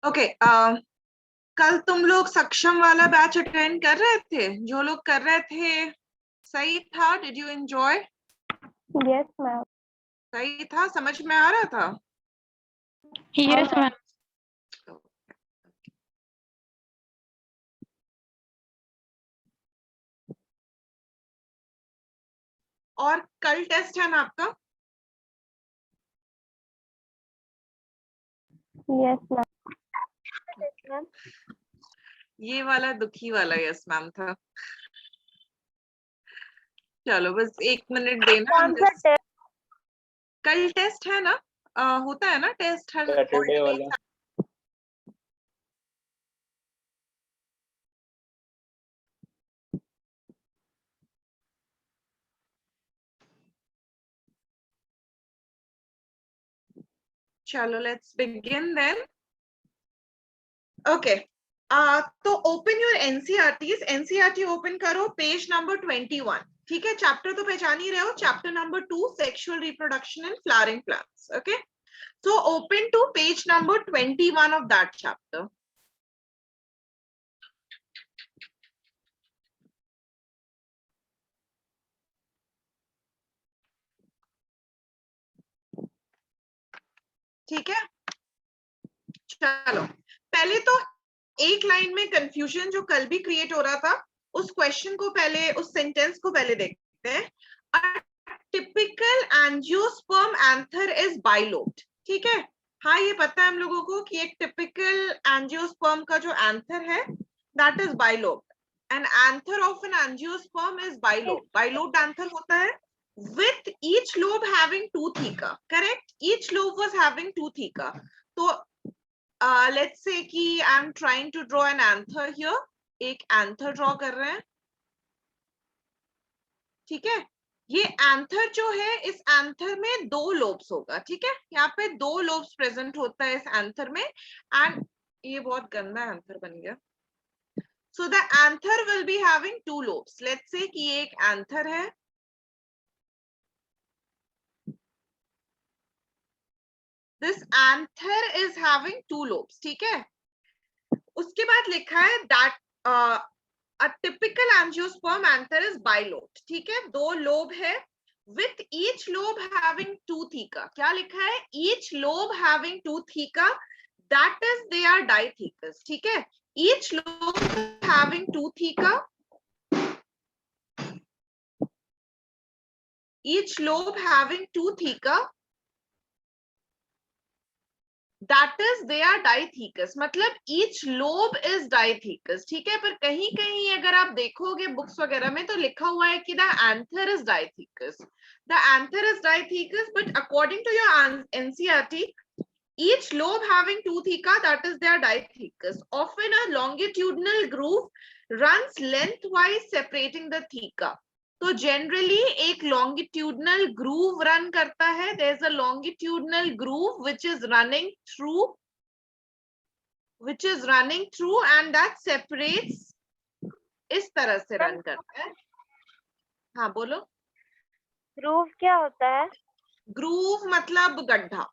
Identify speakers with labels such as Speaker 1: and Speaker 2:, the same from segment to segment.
Speaker 1: Okay, कल तुम लोग सक्षम वाला बैच अटेंड कर रहे थे? जो लोग कर रहे थे सही था? Did you enjoy?
Speaker 2: Yes ma'am.
Speaker 1: सही था? समझ में आ रहा था?
Speaker 2: Yes ma'am.
Speaker 1: और कल टेस्ट है ना आपका?
Speaker 2: Yes ma'am.
Speaker 1: ये वाला दुखी वाला यस मैम था। चलो बस 1 मिनट देना।
Speaker 2: कौन सा टेस्ट?
Speaker 1: कल टेस्ट है ना? होता है ना टेस्ट हर
Speaker 3: सैटरडे वाला।
Speaker 1: चलो लेट्स बिगिन देन। ओके, तो open your NCERTs. NCERT open करो, पेज नंबर 21। ठीक है, चैप्टर तो पहचान ही रहे हो, chapter number 2, sexual reproduction in flowering plants. Okay, so open to page number 21 of that chapter. ठीक है, चलो पहले तो एक लाइन में कंफ्यूजन जो कल भी क्रिएट हो रहा था, उस क्वेश्चन को पहले, उस सेंटेंस को पहले देखते हैं। A typical angiosperm anther is bilobed। ठीक है, हाँ ये पता है हम लोगों को कि एक टिपिकल एंजियोस्पर्म का जो एंथर है that is bilobed. An anther of an angiosperm is bilobed. Bilobed anther होता है with each lobe having 2 theca। correct, each lobe was having 2 theca। तो let's say कि I am trying to draw an anther here। एक anther draw कर रहे हैं, ठीक है। ये एंथर जो है, इस एंथर में 2 लोब्स होगा। ठीक है, यहाँ पे 2 लोब्स प्रेजेंट होता है इस एंथर में। एंड ये बहुत गंदा एंथर बन गया। So the anther will be having 2 lobes. Let's say कि ये एक एंथर है, this anther is having 2 lobes. ठीक है, उसके बाद लिखा है that a typical angiosperm anther is bilobed। ठीक है, 2 लोब है, with each lobe having 2 theca। क्या लिखा है? each lobe having 2 theca, that is they are dithecous। ठीक है, each lobe having 2 theca, each lobe having 2 theca, that is they are dithecous। मतलब each lobe is dithecous। ठीक है, पर कहीं कहीं अगर आप देखोगे बुक्स वगैरह में तो लिखा हुआ है कि the anther is dithecous। The anther is dithecous, but according to your NCERT, each lobe having 2 theca, that is they are dithecous। Often a longitudinal groove runs lengthwise separating the theca। तो generally एक longitudinal groove run करता है। There is a longitudinal groove which is running through and that separates, इस तरह से run करता है। हाँ बोलो।
Speaker 2: ग्रूव क्या होता है?
Speaker 1: ग्रूव मतलब गड्ढा।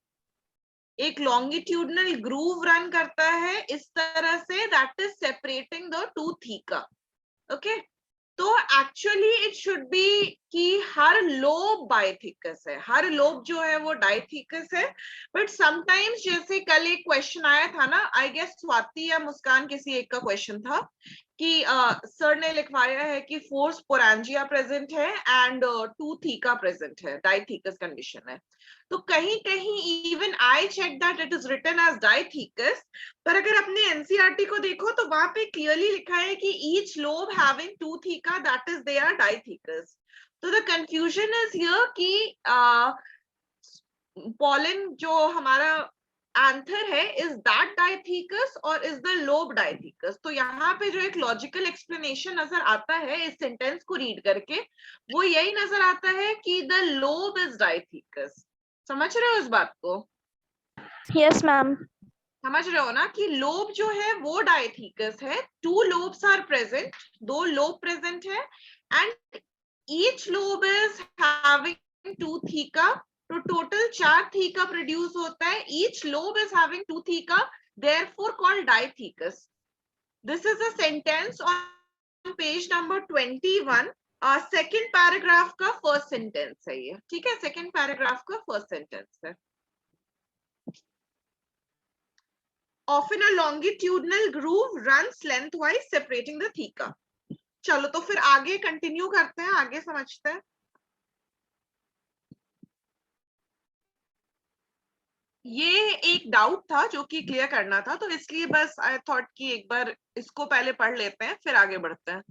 Speaker 1: एक लॉन्गिट्यूडनल ग्रूव रन करता है इस तरह से, that is separating the 2 theca. Okay, तो एक्चुअली इट शुड बी कि हर लोब बाइथिकस है, हर लोब जो है वो डाइथिकस है। बट समटाइम्स जैसे कल एक क्वेश्चन आया था ना, आई गेस स्वाति या मुस्कान किसी एक का क्वेश्चन था कि सर ने लिखवाया है कि 4 स्पोरेंजिया प्रेजेंट है एंड 2 थीका प्रेजेंट है, डाइथिकस कंडीशन है। तो कहीं कहीं even I check that it is written as dithecous, पर अगर अपने एनसीईआरटी को देखो तो वहां पे क्लियरली लिखा है कि each lobe having 2 theca, that is they are dithecous. तो द कंफ्यूजन इज हियर कि पॉलन जो हमारा एंथर है, इज दैट डाइथिकस और इज द लोब डाइथिकस? तो यहाँ पे जो एक लॉजिकल एक्सप्लेनेशन नजर आता है इस सेंटेंस को रीड करके, वो यही नजर आता है कि द लोब इज डाइथिकस। समझ रहे हो इस बात को?
Speaker 2: Yes ma'am.
Speaker 1: समझ रहे हो ना कि लोब जो है वो डाइथिकस है। 2 lobes are present, 2 lobe present है and each lobe is having 2 theca. तो टोटल 4 थीका प्रोड्यूस होता है। Each lobe is having 2 theca, therefore called dithecus. This is a sentence on page number 21, second paragraph का first sentence है ये, ठीक है, second paragraph का फर्स्ट सेंटेंस है. Often a longitudinal groove runs lengthwise separating the theca. चलो तो फिर आगे कंटिन्यू करते हैं, आगे समझते हैं. ये एक डाउट था जो कि क्लियर करना था, तो इसलिए बस आई थॉट कि एक बार इसको पहले पढ़ लेते हैं फिर आगे बढ़ते हैं.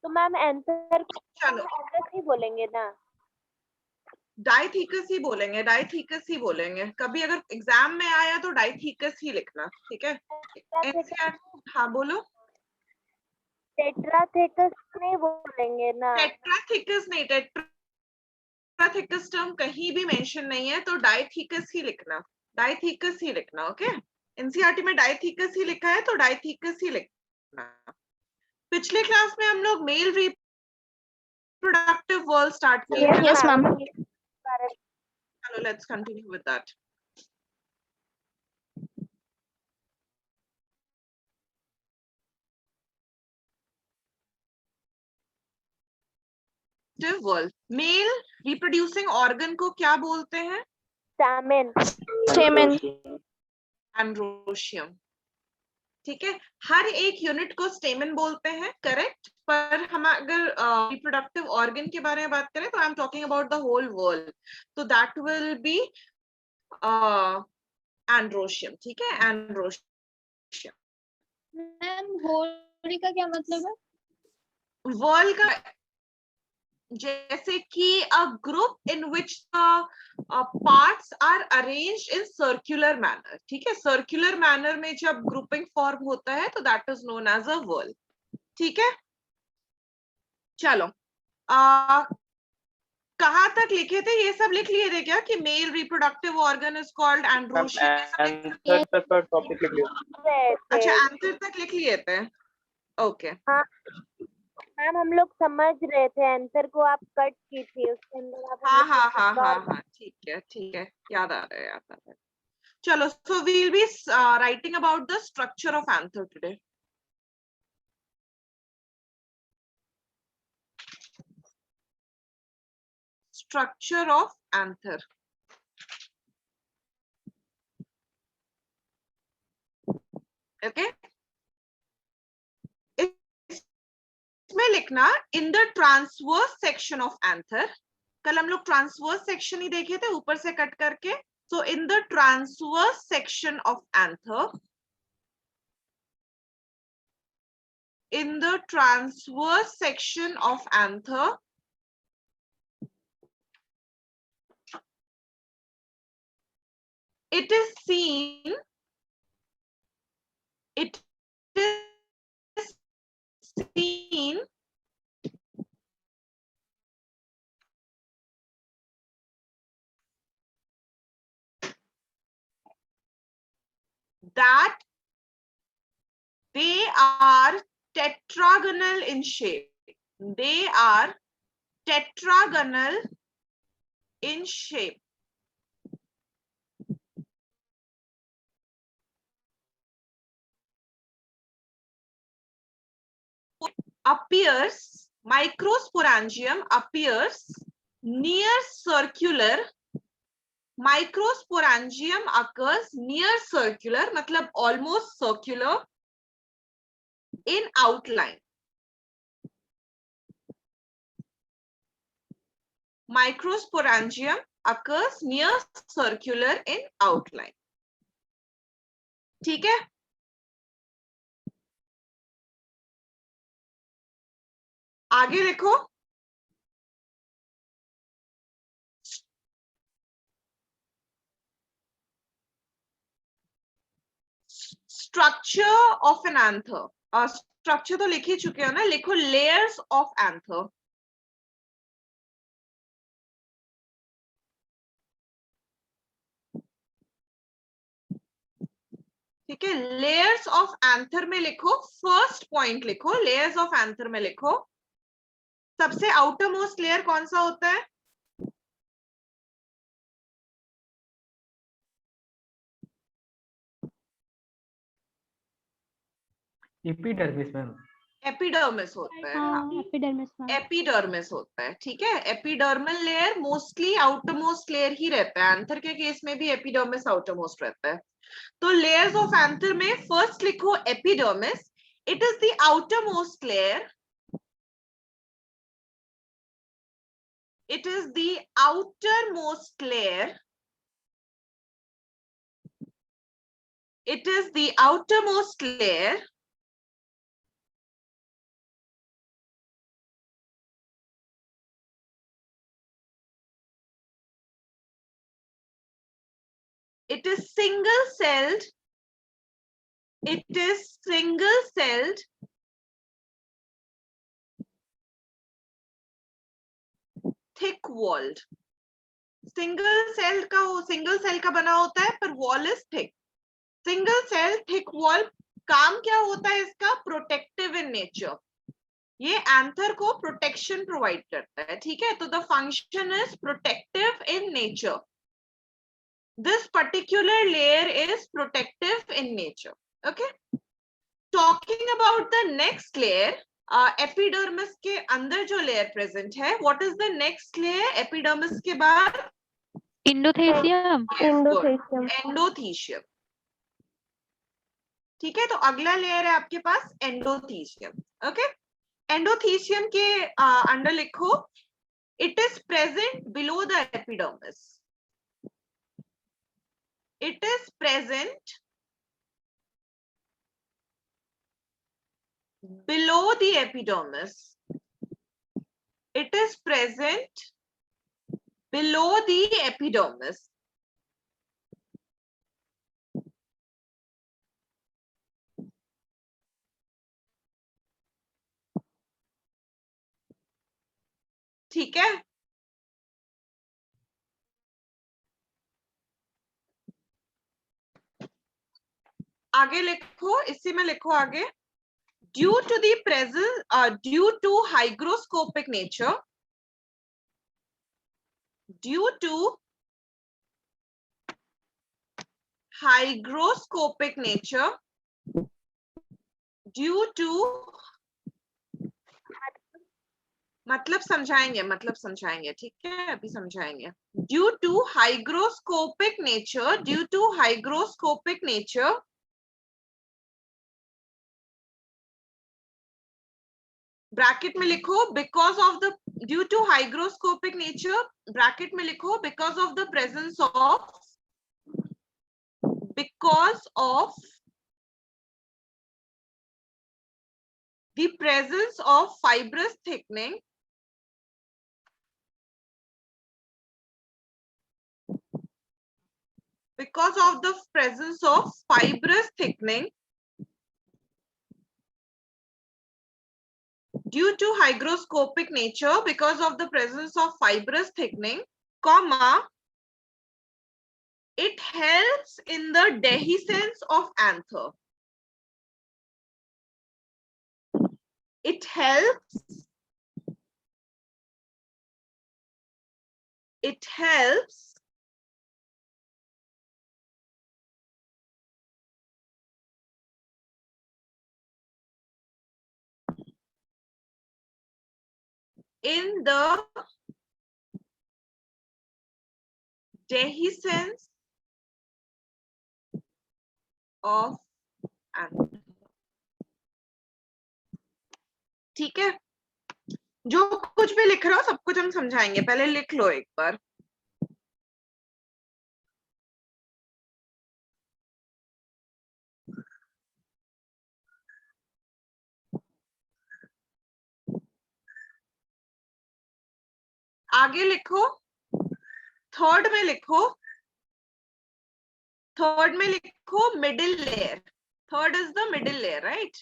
Speaker 2: तो मैम आंसर
Speaker 1: चलो
Speaker 2: ही बोलेंगे ना?
Speaker 1: डाइथीकस ही बोलेंगे, डाइथीकस ही बोलेंगे. कभी अगर एग्जाम में आया तो डाइथीकस ही लिखना, ठीक है. हाँ बोलो.
Speaker 2: टेट्राथेकस नहीं बोलेंगे ना?
Speaker 1: टेट्राथेकस नहीं, टेट्राथेकस टर्म कहीं भी मेंशन नहीं है, तो डाइथीकस ही लिखना, डाइथीकस ही लिखना. ओके, एनसीईआरटी में डाइथीकस ही लिखा है तो डाइथीकस ही लिखना. पिछले क्लास में हम लोग मेल रिप्रोडक्टिव वर्ल्ड स्टार्ट किए थे.
Speaker 2: Yes ma'am.
Speaker 1: चलो let's continue with that. Whorl male reproducing organ को क्या बोलते हैं?
Speaker 2: स्टैमेन. स्टेमेन.
Speaker 1: एंड्रोशियम. ठीक है, हर एक यूनिट को स्टेमन बोलते हैं, करेक्ट. पर हम अगर रिप्रोडक्टिव ऑर्गन के बारे में बात करें तो I am talking about the whole whorl, तो दैट विल बी एंड्रोशियम. ठीक है, एंड्रोशियम.
Speaker 2: मैम होल का क्या मतलब है?
Speaker 1: वर्ल्ड का जैसे कि a group in which parts are arranged in circular manner. ठीक है, सर्कुलर मैनर में जब ग्रुपिंग फॉर्म होता है तो that is known as a whorl. ठीक है, चलो कहाँ तक लिखे थे? ये सब लिख लिए थे क्या कि male reproductive organ is called androecium?
Speaker 3: Answer तक का टॉपिक लिख लिया.
Speaker 1: अच्छा, आंसर तक लिख लिए थे. ओके.
Speaker 2: हाँ मैम, हम लोग समझ रहे थे, आंसर को आप कट की थी, उसके अंदर आप.
Speaker 1: हाँ हाँ हाँ हाँ हाँ, ठीक है ठीक है, याद आ रहा है, याद आ रहा है. चलो, so we'll be writing about the structure of anther today. Structure of anther. Okay. इसमें लिखना in the transverse section of anther. कल हम लोग ट्रांसवर्स सेक्शन ही देखे थे ऊपर से कट करके. So in the transverse section of anther, in the transverse section of anther, it is seen that they are tetragonal in shape. They are tetragonal in shape. Appears, microsporangium appears near circular. Microsporangium occurs near circular, मतलब almost circular in outline. Microsporangium occurs near circular in outline. ठीक है, आगे लिखो. Structure of an anther. Structure तो लिख ही चुके हो ना, लिखो layers of anther. ठीक है, लेयर्स ऑफ एंथर में लिखो, फर्स्ट पॉइंट लिखो, लेयर्स ऑफ एंथर में लिखो सबसे आउटर मोस्ट लेयर कौन सा होता है?
Speaker 3: Epidermis ma'am.
Speaker 1: एपिडर्मिस होता है, हाँ,
Speaker 2: एपिडर्मिस मैम।
Speaker 1: एपिडर्मिस होता है, ठीक है। Epidermal layer mostly outer most layer ही रहता है, एंथर के केस में भी एपिडर्मिस आउटर मोस्ट रहता है। तो लेयर्स ऑफ एंथर में फर्स्ट लिखो epidermis, it is the outer most layer, it is the outermost layer, it is the outermost layer, it is single celled, it is single celled, thick walled. Single cell का बना होता है पर wall is thick. Single cell thick wall, काम क्या होता है इसका? प्रोटेक्टिव इन नेचर, ये एंथर को प्रोटेक्शन प्रोवाइड करता है, ठीक है। तो the function is protective in nature, this particular layer is protective in nature, okay. Talking about the next layer, epidermis के अंदर जो लेयर प्रेजेंट है, what is the next layer epidermis के बाद?
Speaker 2: इंडोथेसियम।
Speaker 1: एंडोथीशियम, ठीक है। तो अगला लेयर है आपके पास एंडोथीशियम, ओके। एंडोथीशियम के अंडर लिखो it is present below the epidermis, it is present below the epidermis, it is present below the epidermis, ठीक है। आगे लिखो, इसी में लिखो आगे, due to the presence due to hygroscopic nature, due to hygroscopic nature, due to, मतलब समझाएंगे, ठीक है, अभी समझाएंगे। Due to hygroscopic nature, due to hygroscopic nature, bracket में लिखो because of the, due to hygroscopic nature, bracket में लिखो because of the presence of, because of the presence of fibrous thickening, because of the presence of fibrous thickening, due to hygroscopic nature, because of the presence of fibrous thickening, comma, it helps in the dehiscence of anther. It helps in the dehiscence of anther, ठीक है। जो कुछ भी लिख रहा हो सब कुछ हम समझाएंगे, पहले लिख लो एक बार। आगे लिखो, थर्ड में लिखो, middle layer, third is the middle layer, right?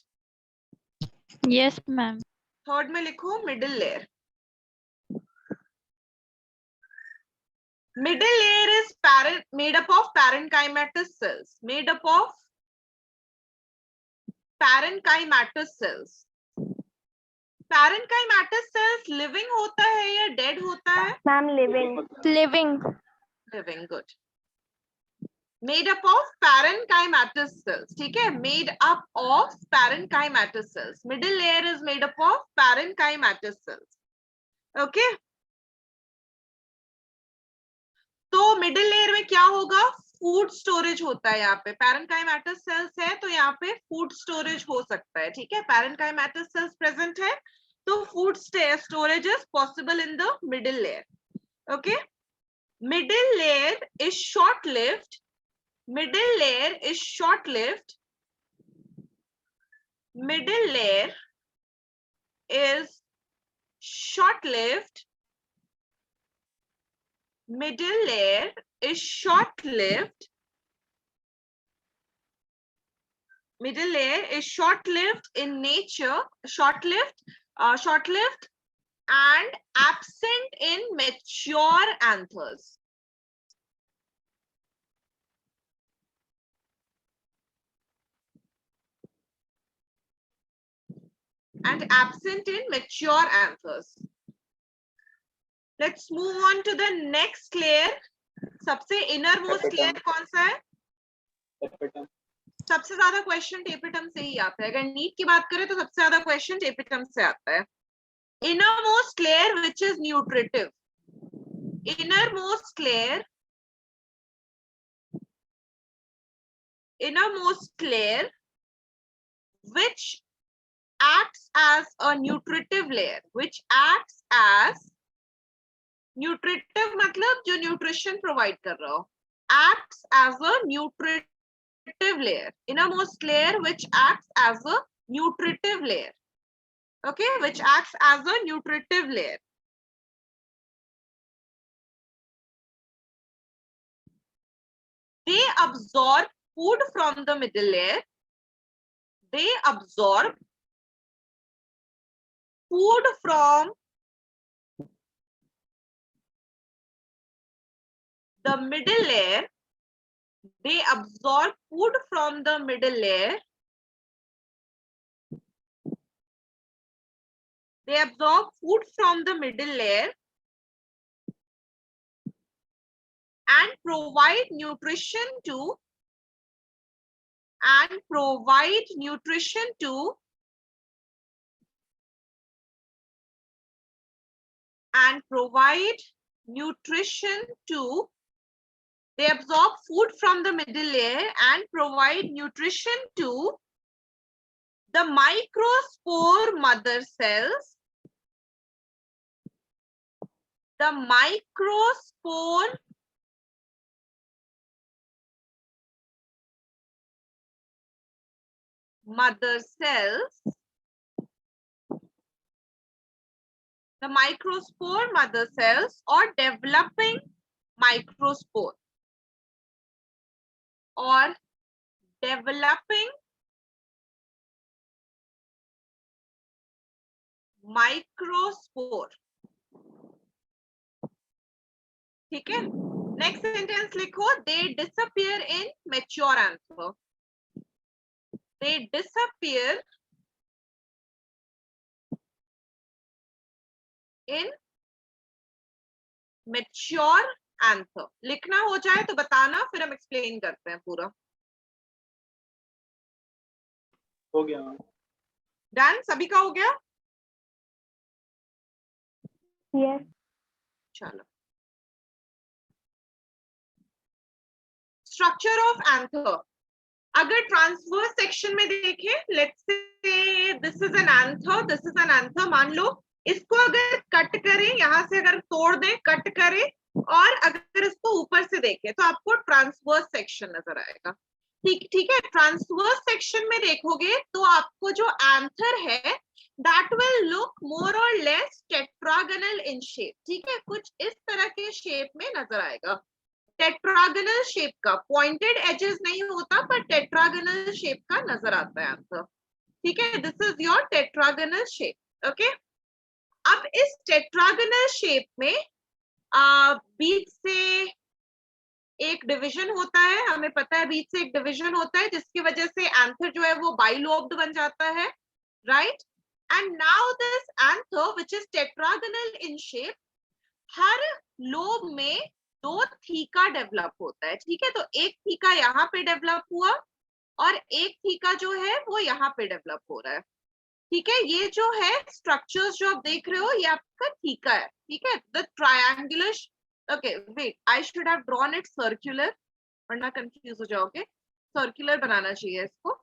Speaker 2: Yes ma'am.
Speaker 1: Third में लिखो middle layer. Middle layer is made up of parenchymatous cells, made up of parenchymatous cells. Parenchymatous cells living होता है या डेड होता है?
Speaker 2: Ma'am living.
Speaker 1: Living, good. Made up of parenchymatous sales, ठीक है, made up of parenchymatous sales. Middle layer is made up of parenchymatous sales, okay. तो middle layer में क्या होगा? फूड स्टोरेज होता है। यहाँ पे पैरेन्काइमेटस सेल्स है तो यहाँ पे फूड स्टोरेज हो सकता है, ठीक है। पैरेन्काइमेटस सेल्स प्रेजेंट है तो food storage is possible in the middle layer, okay. Middle layer is short lived, middle layer is short lived, middle layer is short lived, middle layer is short lived, middle layer is short lived in nature, short lived and absent in mature anthers. And absent in mature anthers. Let's move on to the next layer. सबसे innermost layer कौन सा है? सबसे ज्यादा question tapetum से ही आता है। अगर नीट की बात करें तो सबसे ज्यादा क्वेश्चन टेपिटम से आता है। Innermost layer which is nutritive. Innermost layer which acts as a nutritive layer, which acts as nutritive मतलब जो nutrition provide कर रहा हो, acts as a nutritive layer. Innermost layer which acts as a nutritive layer, okay, which acts as a nutritive layer. They absorb food from the middle layer. They absorb food from the middle layer. They absorb food from the middle layer. They absorb food from the middle layer and provide nutrition to they absorb food from the middle layer and provide nutrition to the microspore mother cells. The microspore mother cells. The microspore mother cells or developing microspore or developing microspore. ठीक है, next sentence लिखो, they disappear in mature anther. They disappear in mature anther. लिखना हो जाए तो बताना, फिर हम एक्सप्लेन करते हैं पूरा।
Speaker 4: हो गया।
Speaker 1: डन, सभी का हो गया?
Speaker 2: यस।
Speaker 1: चलो, स्ट्रक्चर ऑफ एंथर। अगर ट्रांसवर्स सेक्शन में देखें, let's say this is an anther, this is an anther, मान लो इसको अगर कट करें, यहां से अगर तोड़ दें, कट करें, और अगर इसको ऊपर से देखें तो आपको ट्रांसवर्स सेक्शन नजर आएगा। ठीक है, ट्रांसवर्स सेक्शन में देखोगे तो आपको जो एंथर है that will look more or less tetragonal in shape. ठीक है, कुछ इस तरह के शेप में नजर आएगा। टेट्रागोनल शेप का, पॉइंटेड एजेस नहीं होता पर टेट्रागोनल शेप का नजर आता है आंसर। ठीक है, this is your tetragonal shape. Okay, अब इस टेट्रागोनल शेप में बीच से एक डिवीजन होता है, हमें पता है बीच से एक डिवीजन होता है जिसकी वजह से एंथर जो है वो बाइलोब्ड बन जाता है, right. And now this anther, which is tetragonal in shape, her lobe में 2 थीका डेवलप होता है, ठीक है। तो एक थीका यहाँ पे डेवलप हुआ और एक थीका जो है वो यहाँ पे डेवलप हो रहा है, ठीक है। ये जो है स्ट्रक्चर्स जो आप देख रहे हो ये आपका थीका है, ठीक है। The triangular, okay wait, I should have drawn it circular, वरना कंफ्यूज हो जाओगे। सर्कुलर बनाना चाहिए इसको।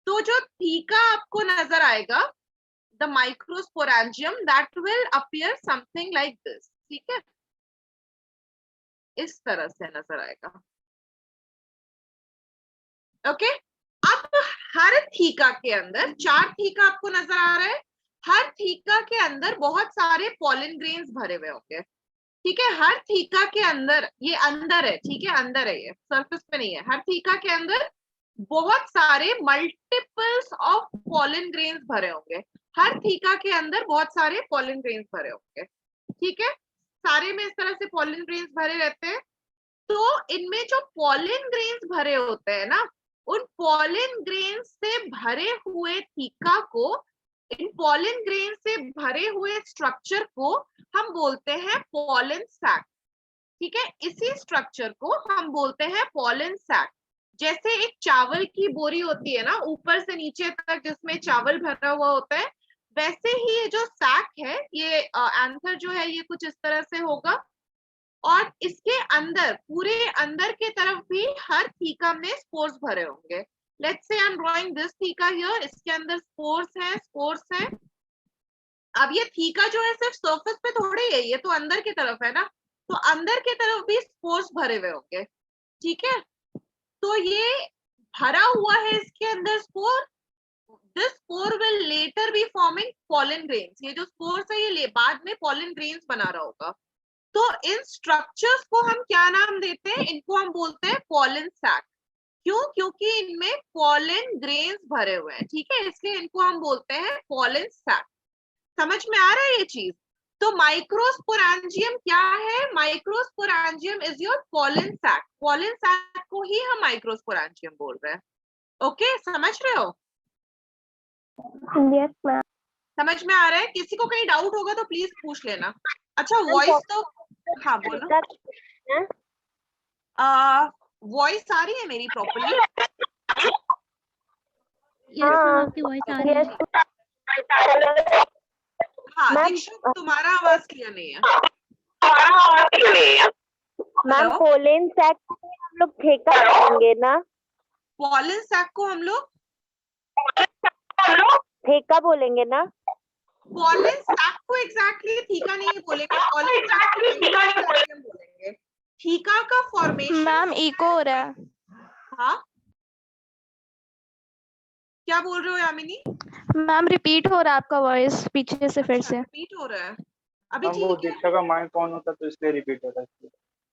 Speaker 1: तो जो थीका आपको नजर आएगा, the microsporangium, that will appear something like this, ठीक है, इस तरह से नजर आएगा, ओके। अब हर थीका के अंदर 4 थीका आपको नजर आ रहा है, हर थीका के अंदर बहुत सारे पॉलन ग्रेन्स भरे हुए होंगे, ठीक है। हर थीका के अंदर, ये अंदर है, ठीक है, अंदर है, ये सरफेस पे नहीं है। हर थीका के अंदर बहुत सारे मल्टीपल्स ऑफ पॉलन ग्रेन्स भरे होंगे, हर थीका के अंदर बहुत सारे पॉलन ग्रेन्स भरे होंगे, ठीक है। सारे में इस तरह से पॉलन ग्रेन्स भरे रहते हैं। तो इनमें जो पॉलन ग्रेन्स भरे होते हैं ना, उन पॉलन ग्रेन्स से भरे हुए थीका को, इन पॉलन ग्रेन से भरे हुए स्ट्रक्चर को हम बोलते हैं पॉलन सैक, ठीक है। इसी स्ट्रक्चर को हम बोलते हैं पॉलन सैक। जैसे एक चावल की बोरी होती है ना, ऊपर से नीचे तक जिसमें चावल भरा हुआ होता है, वैसे ही ये जो सैक है, ये एंथर जो है, ये कुछ इस तरह से होगा। और इसके अंदर, पूरे अंदर के तरफ भी हर थीका में स्पोर्स भरे होंगे। Let's say I am drawing this theca here, इसके अंदर स्पोर्स हैं। अब ये थीका जो है सिर्फ सरफेस पे थोड़े ही है, ये तो अंदर की तरफ है ना, तो अंदर की तरफ भी स्पोर्स भरे हुए होंगे, ठीक है। तो ये भरा हुआ है इसके अंदर spore, this spore will later be forming pollen grains. ये जो स्पोर्स है ये बाद में पॉलन ग्रेन्स बना रहा होगा। तो इन स्ट्रक्चर्स को हम क्या नाम देते हैं? इनको हम बोलते हैं पॉलन सैक। क्यों? क्योंकि इनमें पॉलन ग्रेन्स भरे हुए हैं, ठीक है, इसलिए इनको हम बोलते हैं पॉलन सैक। समझ में आ रहा है ये चीज? तो माइक्रोस्पोरेंजियम क्या है? Microsporangium is your pollen sac. Pollen sac को ही हम माइक्रोस्पोरेंजियम बोल रहे हैं, ओके, समझ रहे हो?
Speaker 2: Yes ma'am.
Speaker 1: समझ में आ रहा है? किसी को कहीं डाउट होगा तो प्लीज पूछ लेना। अच्छा, वॉइस तो, हाँ बोलो। वॉइस आ रही है मेरी प्रॉपर्ली?
Speaker 2: आपकी वॉइस आ रही है।
Speaker 1: हाँ दीक्षु, तुम्हारा आवाज क्लियर नहीं है।
Speaker 2: मैम पॉलन सैक को हम लोग ठेका बोलेंगे ना?
Speaker 1: पॉलन सैक को हम लोग
Speaker 2: ठेका बोलेंगे ना?
Speaker 1: पॉलन सैक को एग्जैक्टली थीका नहीं बोलेंगे, पॉलन सैक को माइक्रोस्पोरेंजियम बोलेंगे। थीका का फॉर्मेशन,
Speaker 5: मैम इको हो रहा है।
Speaker 1: हाँ क्या बोल रहे हो यामिनी?
Speaker 5: मैम रिपीट हो रहा है आपका वॉइस पीछे से, फिर से
Speaker 1: रिपीट हो रहा है? अभी
Speaker 4: वो
Speaker 1: ठीक है?
Speaker 4: दीक्षा का माइक ऑन होता तो इसलिए रिपीट होता है।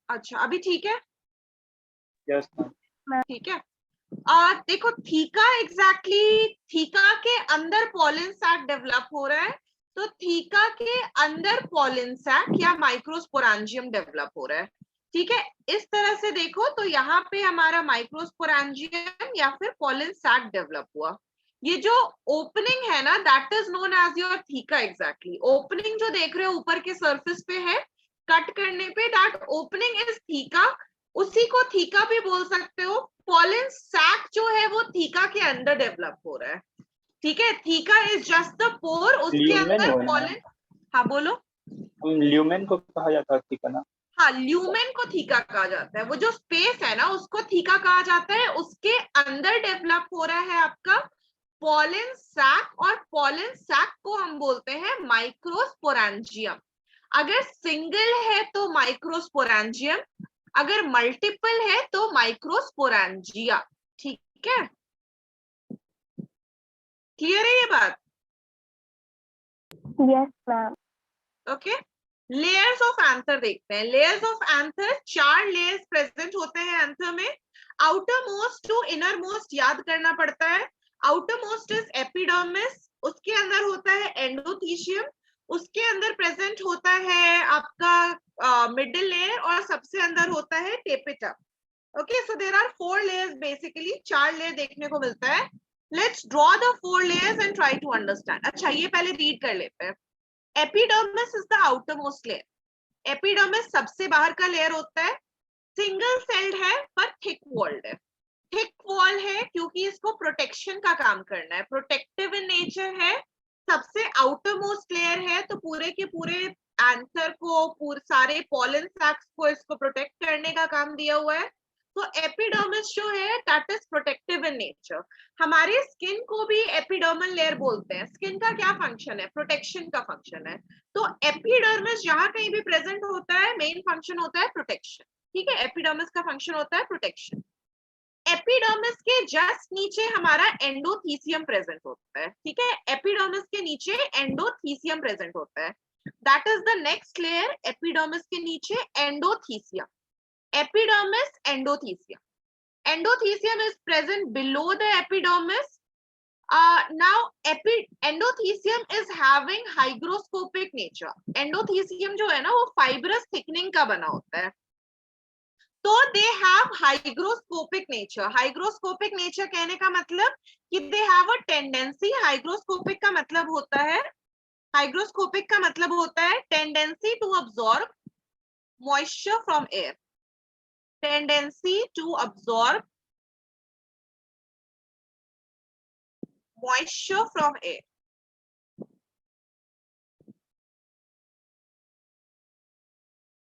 Speaker 1: अच्छा अभी ठीक है?
Speaker 4: Yes ma'am.
Speaker 1: ठीक है। देखो थीका एग्जैक्टली थीका के अंदर पॉलन सैक डेवलप हो रहा है, तो थीका के अंदर पॉलन सैक या माइक्रोस्पोरेंजियम डेवलप हो रहा है, ठीक है। इस तरह से देखो तो यहाँ पे हमारा माइक्रोस्पोरेंजियम या फिर पॉलन सैक डेवलप हुआ। ये जो ओपनिंग है ना, that is known as your theca. Exactly opening जो देख रहे हो ऊपर के सरफेस पे है, कट करने पे, दैट ओपनिंग इज थीका। उसी को थीका भी बोल सकते हो। पॉलन सैक जो है वो थीका के अंदर डेवलप हो रहा है, ठीक है। थीका इज जस्ट द पोर, उसके अंदर पॉलन, हाँ बोलो।
Speaker 4: ल्यूमेन को कहा जाता है थीका ना?
Speaker 1: हाँ ल्यूमेन को थीका कहा जाता है, वो जो स्पेस है ना उसको थीका कहा जाता है। उसके अंदर डेवलप हो रहा है आपका पॉलन सैक, और पॉलन सैक को हम बोलते हैं माइक्रोस्पोरेंजियम। अगर सिंगल है तो माइक्रोस्पोरेंजियम, अगर मल्टीपल है तो माइक्रोस्पोरेंजिया, ठीक है। क्लियर है ये बात?
Speaker 2: Yes ma'am.
Speaker 1: Okay, layers of anther देखते हैं। Layers of anther, 4 layers present होते हैं एंथर में। Outermost to innermost याद करना पड़ता है। आउटर मोस्ट इज एपिडर्मिस, उसके अंदर होता है एंडोथीशियम, उसके अंदर प्रेजेंट होता है आपका मिडिल लेयर, और सबसे अंदर होता है tapeta. Okay, so there are 4 layers basically, 4 layer देखने को मिलता है। Let's draw the 4 layers and try to understand. अच्छा, ये पहले रीड कर लेते हैं. Epidermis is the outer most layer. Epidermis सबसे बाहर का लेयर होता है, सिंगल सेल्ड है पर थिक वॉल्ड है. थिक वॉल है क्योंकि इसको प्रोटेक्शन का काम करना है, प्रोटेक्टिव इन नेचर है, सबसे आउटर मोस्ट लेयर है, तो पूरे के पूरे एंथर को, सारे पॉलन सैक्स को इसको प्रोटेक्ट करने का काम दिया हुआ है. तो एपिडर्मिस जो है that is protective in nature. हमारे स्किन को भी एपिडर्मल लेयर बोलते हैं. स्किन का क्या फंक्शन है? प्रोटेक्शन का फंक्शन है. तो एपिडर्मिस जहां कहीं भी प्रेजेंट होता है, मेन फंक्शन होता है प्रोटेक्शन. ठीक है, एपिडर्मिस का फंक्शन होता है प्रोटेक्शन. एपिडर्मिस के जस्ट नीचे हमारा एंडोथीसियम प्रेजेंट होता है. ठीक है, एपिडर्मिस के नीचे एंडोथीसियम प्रेजेंट होता है. That is the next layer. Epidermis के नीचे endothecium. Epidermis, endothelium. Endothelium is present below the epidermis. Now, endothelium is having hygroscopic nature. Endothelium जो है ना, वो fibrous thickening का बना होता है. तो they have hygroscopic nature. Hygroscopic nature कहने का मतलब कि they have a tendency. Hygroscopic का मतलब होता है, hygroscopic का मतलब होता है tendency to absorb moisture from air. Tendency to absorb moisture from air.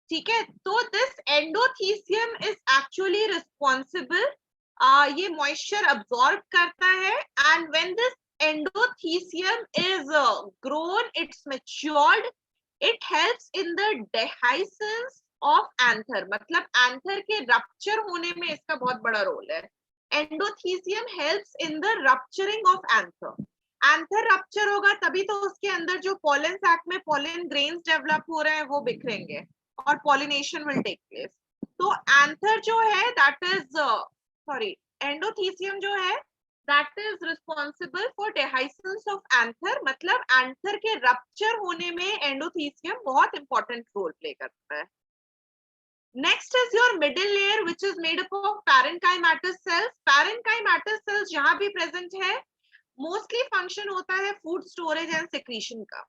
Speaker 1: ठीक है, तो this endothelium is actually responsible. ये moisture absorb करता है, and when this endothelium is grown, it's matured, it helps in the dehiscence of anther. मतलब anther के rupture होने में इसका बहुत बड़ा रोल है. Endothecium helps in the rupturing of anther. Anther rupture होगा तभी तो उसके अंदर जो पॉलन सैक में पॉलन ग्रेन्स डेवलप हो रहे हैं वो बिखरेंगे और पॉलिनेशन विल टेक प्लेस. तो एंथर जो है दैट इज एंडोथीसियम जो है that is responsible for dehiscence of anther. मतलब एंथर के रप्चर होने में एंडोथीसियम बहुत इंपॉर्टेंट रोल प्ले करता है. Next is your middle layer, which is made up of parenchymatous cells. Parenchymatous cells जहां भी present है, mostly function होता है food storage and secretion का.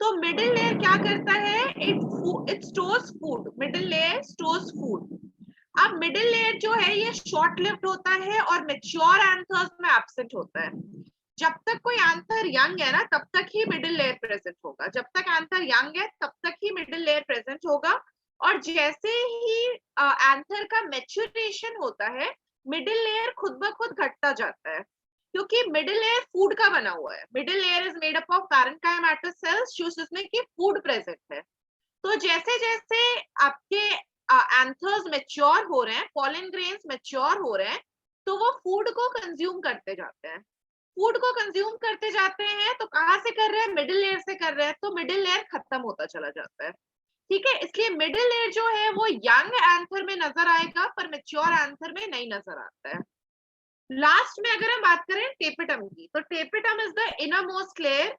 Speaker 1: तो middle layer क्या करता है? It stores food. Middle layer stores food. अब middle layer जो है ये short lived होता है और mature anthers में absent होता है. जब तक कोई anther young है ना, तब तक ही middle layer present होगा. जब तक anther young है, तब तक ही middle layer present होगा. और जैसे ही एंथर का मैच्योरेशन होता है, मिडिल लेयर खुद ब खुद घटता जाता है, क्योंकि मिडिल लेयर फूड का बना हुआ है. Middle layer is made up of parenchymatous sales जिसमें कि फूड प्रेजेंट है. तो जैसे जैसे आपके एंथर्स मैच्योर हो रहे हैं, पॉलन ग्रेन्स मैच्योर हो रहे हैं, तो वो फूड को कंज्यूम करते जाते हैं. फूड को कंज्यूम करते जाते हैं तो कहाँ से कर रहे हैं? मिडिल लेयर से कर रहे हैं. तो मिडिल लेयर खत्म होता चला जाता है. ठीक है, इसलिए मिडिल लेयर जो है वो यंग एंथर में नजर आएगा पर मैच्योर एंथर में नहीं नजर आता है. लास्ट में अगर हम बात करें टेपिटम की, तो tapetum is the inner most layer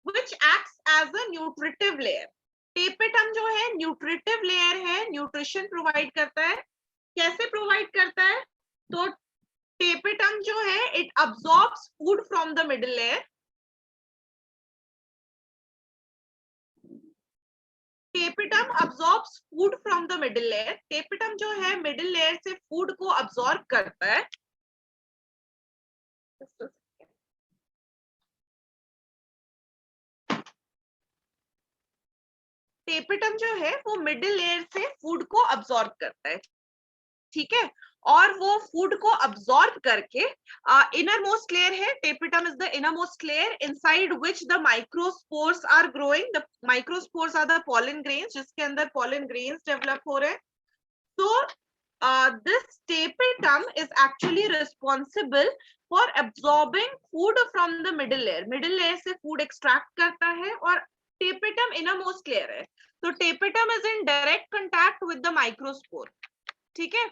Speaker 1: which acts as a nutritive layer. Tapetum जो है न्यूट्रिटिव लेयर है, न्यूट्रिशन प्रोवाइड करता है. कैसे प्रोवाइड करता है? तो टेपिटम जो है it absorbs food from the middle layer. Tapetum absorbs food from the middle layer. Tapetum जो है मिडिल लेयर से फूड को अब्सॉर्ब करता है. टेपिटम जो है वो मिडिल लेयर से फूड को अब्सॉर्ब करता है. ठीक है, और वो फूड को अब्सॉर्ब करके इनर मोस्ट लेयर है. Tapetum is the inner most layer inside which the microspores are growing. The microspores are the pollen grains जिसके अंदर पॉलन ग्रेन्स डेवलप हो रहे हैं. तो this tapetum is actually responsible for absorbing food from the middle layer. Middle layer से food extract करता है और टेपिटम इनर मोस्ट लेयर है. तो tapetum is in direct contact with the microspore. ठीक है,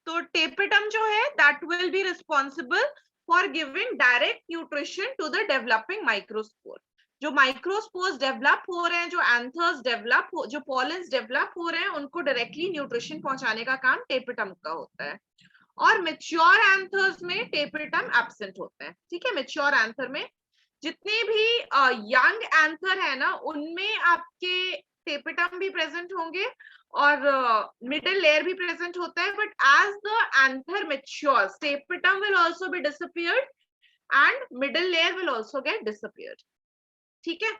Speaker 1: तो टेपिटम जो है that will be responsible for giving direct nutrition to the developing microspore. जो माइक्रोस्पोर्स डेवलप हो रहे हैं, जो एंथर्स डेवलप हो, जो पॉलेंस डेवलप हो रहे हैं, उनको डायरेक्टली न्यूट्रिशन पहुंचाने का काम टेपिटम का होता है. और मेच्योर एंथर्स में टेपिटम एब्सेंट होते हैं। ठीक है, मेच्योर एंथर में जितने भी यंग एंथर है ना, उनमें आपके टेपिटम भी प्रेजेंट होंगे और मिडिल लेयर भी प्रेजेंट होता है, but as the anther matures tapetum will also be disappeared and middle layer will also get disappeared. ठीक है,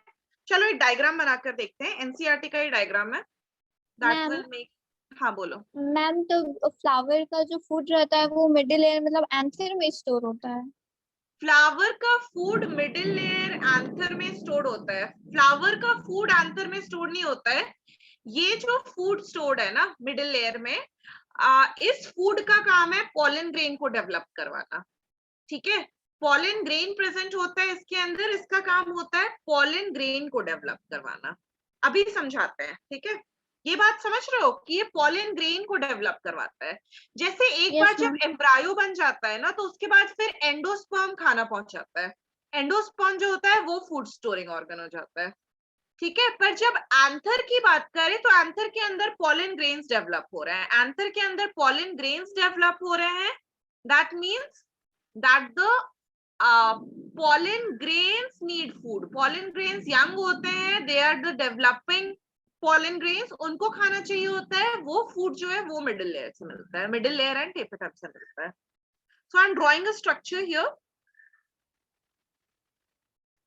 Speaker 1: चलो एक डायग्राम बनाकर देखते हैं, एनसीईआरटी का ये डायग्राम है, दैट विल मेक। हाँ बोलो
Speaker 5: मैम। तो फ्लावर का जो फूड रहता है वो मिडिल लेयर मतलब एंथर में स्टोर होता है?
Speaker 1: फ्लावर का फूड मिडिल लेयर एंथर में स्टोर होता है। फ्लावर का फूड एंथर में स्टोर नहीं होता है। ये जो फूड स्टोर्ड है ना मिडिल लेयर में, इस फूड का काम है पॉलन ग्रेन को डेवलप करवाना। ठीक है, पॉलन ग्रेन प्रेजेंट होता है इसके अंदर, इसका काम होता है पॉलन ग्रेन को डेवलप करवाना। अभी समझाते हैं। ठीक है, ये बात समझ रहे हो कि ये पॉलन ग्रेन को डेवलप करवाता है। जैसे एक
Speaker 5: Yes,
Speaker 1: बार जब
Speaker 5: ma'am.
Speaker 1: एम्ब्रायो बन जाता है ना, तो उसके बाद फिर एंडोस्पर्म खाना पहुंचाता है। एंडोस्पर्म जो होता है वो फूड स्टोरिंग ऑर्गन हो जाता है। ठीक है, पर जब एंथर की बात करें तो एंथर के अंदर पॉलन ग्रेन्स डेवलप हो रहे हैं। एंथर के अंदर पॉलन ग्रेन्स डेवलप हो रहे हैं, that means that the pollen grains need food. Pollen grains young होते हैं, they are the developing pollen grains, उनको खाना चाहिए होता है। वो फूड जो है वो मिडिल लेयर से मिलता है, मिडिल लेयर एंड टेपिटम से मिलता है। So I'm drawing a structure here.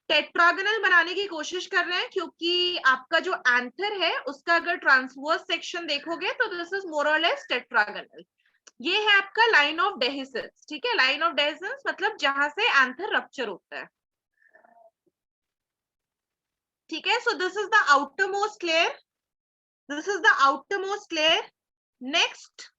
Speaker 1: Tetragonal बनाने की कोशिश कर रहे हैं, क्योंकि आपका जो एंथर है उसका अगर ट्रांसवर्स सेक्शन देखोगे तो दिस इज मोर और लेस टेट्रागोनल। ये है आपका लाइन ऑफ डेहिसेंस। ठीक है, लाइन ऑफ डेहिसेंस मतलब जहां से एंथर रप्चर होता है। ठीक है, so this is the outer most layer, this is the outer most layer. Next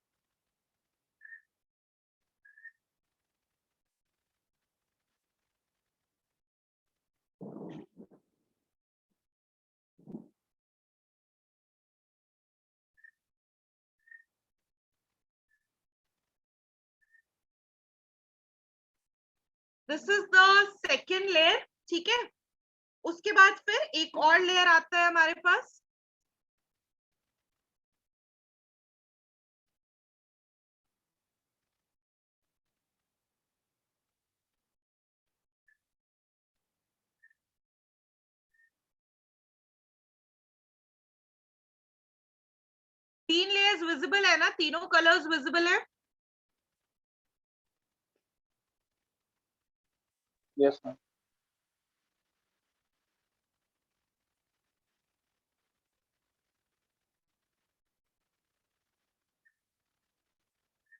Speaker 1: this is the second layer. ठीक है, उसके बाद फिर एक और लेयर आता है हमारे पास, तीन लेयर्स विजिबल है ना, तीनों कलर्स विजिबल है।
Speaker 4: Yes ma'am.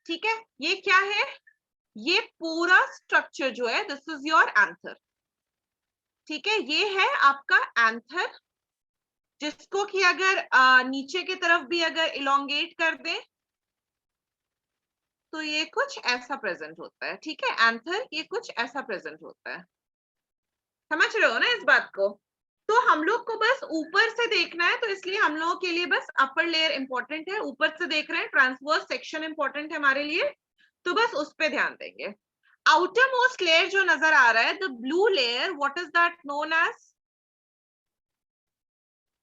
Speaker 1: ठीक है, ये क्या है, ये पूरा स्ट्रक्चर जो है दिस इज योर एंथर। ठीक है, ये है आपका एंथर, जिसको कि अगर नीचे की तरफ भी अगर इलोंगेट कर दें तो ये कुछ ऐसा प्रेजेंट होता है। ठीक है, एंथर ये कुछ ऐसा प्रेजेंट होता है। समझ रहे हो ना इस बात को? तो हम लोग को बस ऊपर से देखना है, तो इसलिए हम लोगों के लिए बस अपर लेयर इंपॉर्टेंट है। ऊपर से देख रहे हैं, ट्रांसवर्स सेक्शन इंपॉर्टेंट है हमारे लिए, तो बस उस पे ध्यान देंगे। आउटर मोस्ट लेयर जो नजर आ रहा है, the blue layer, what is that known as?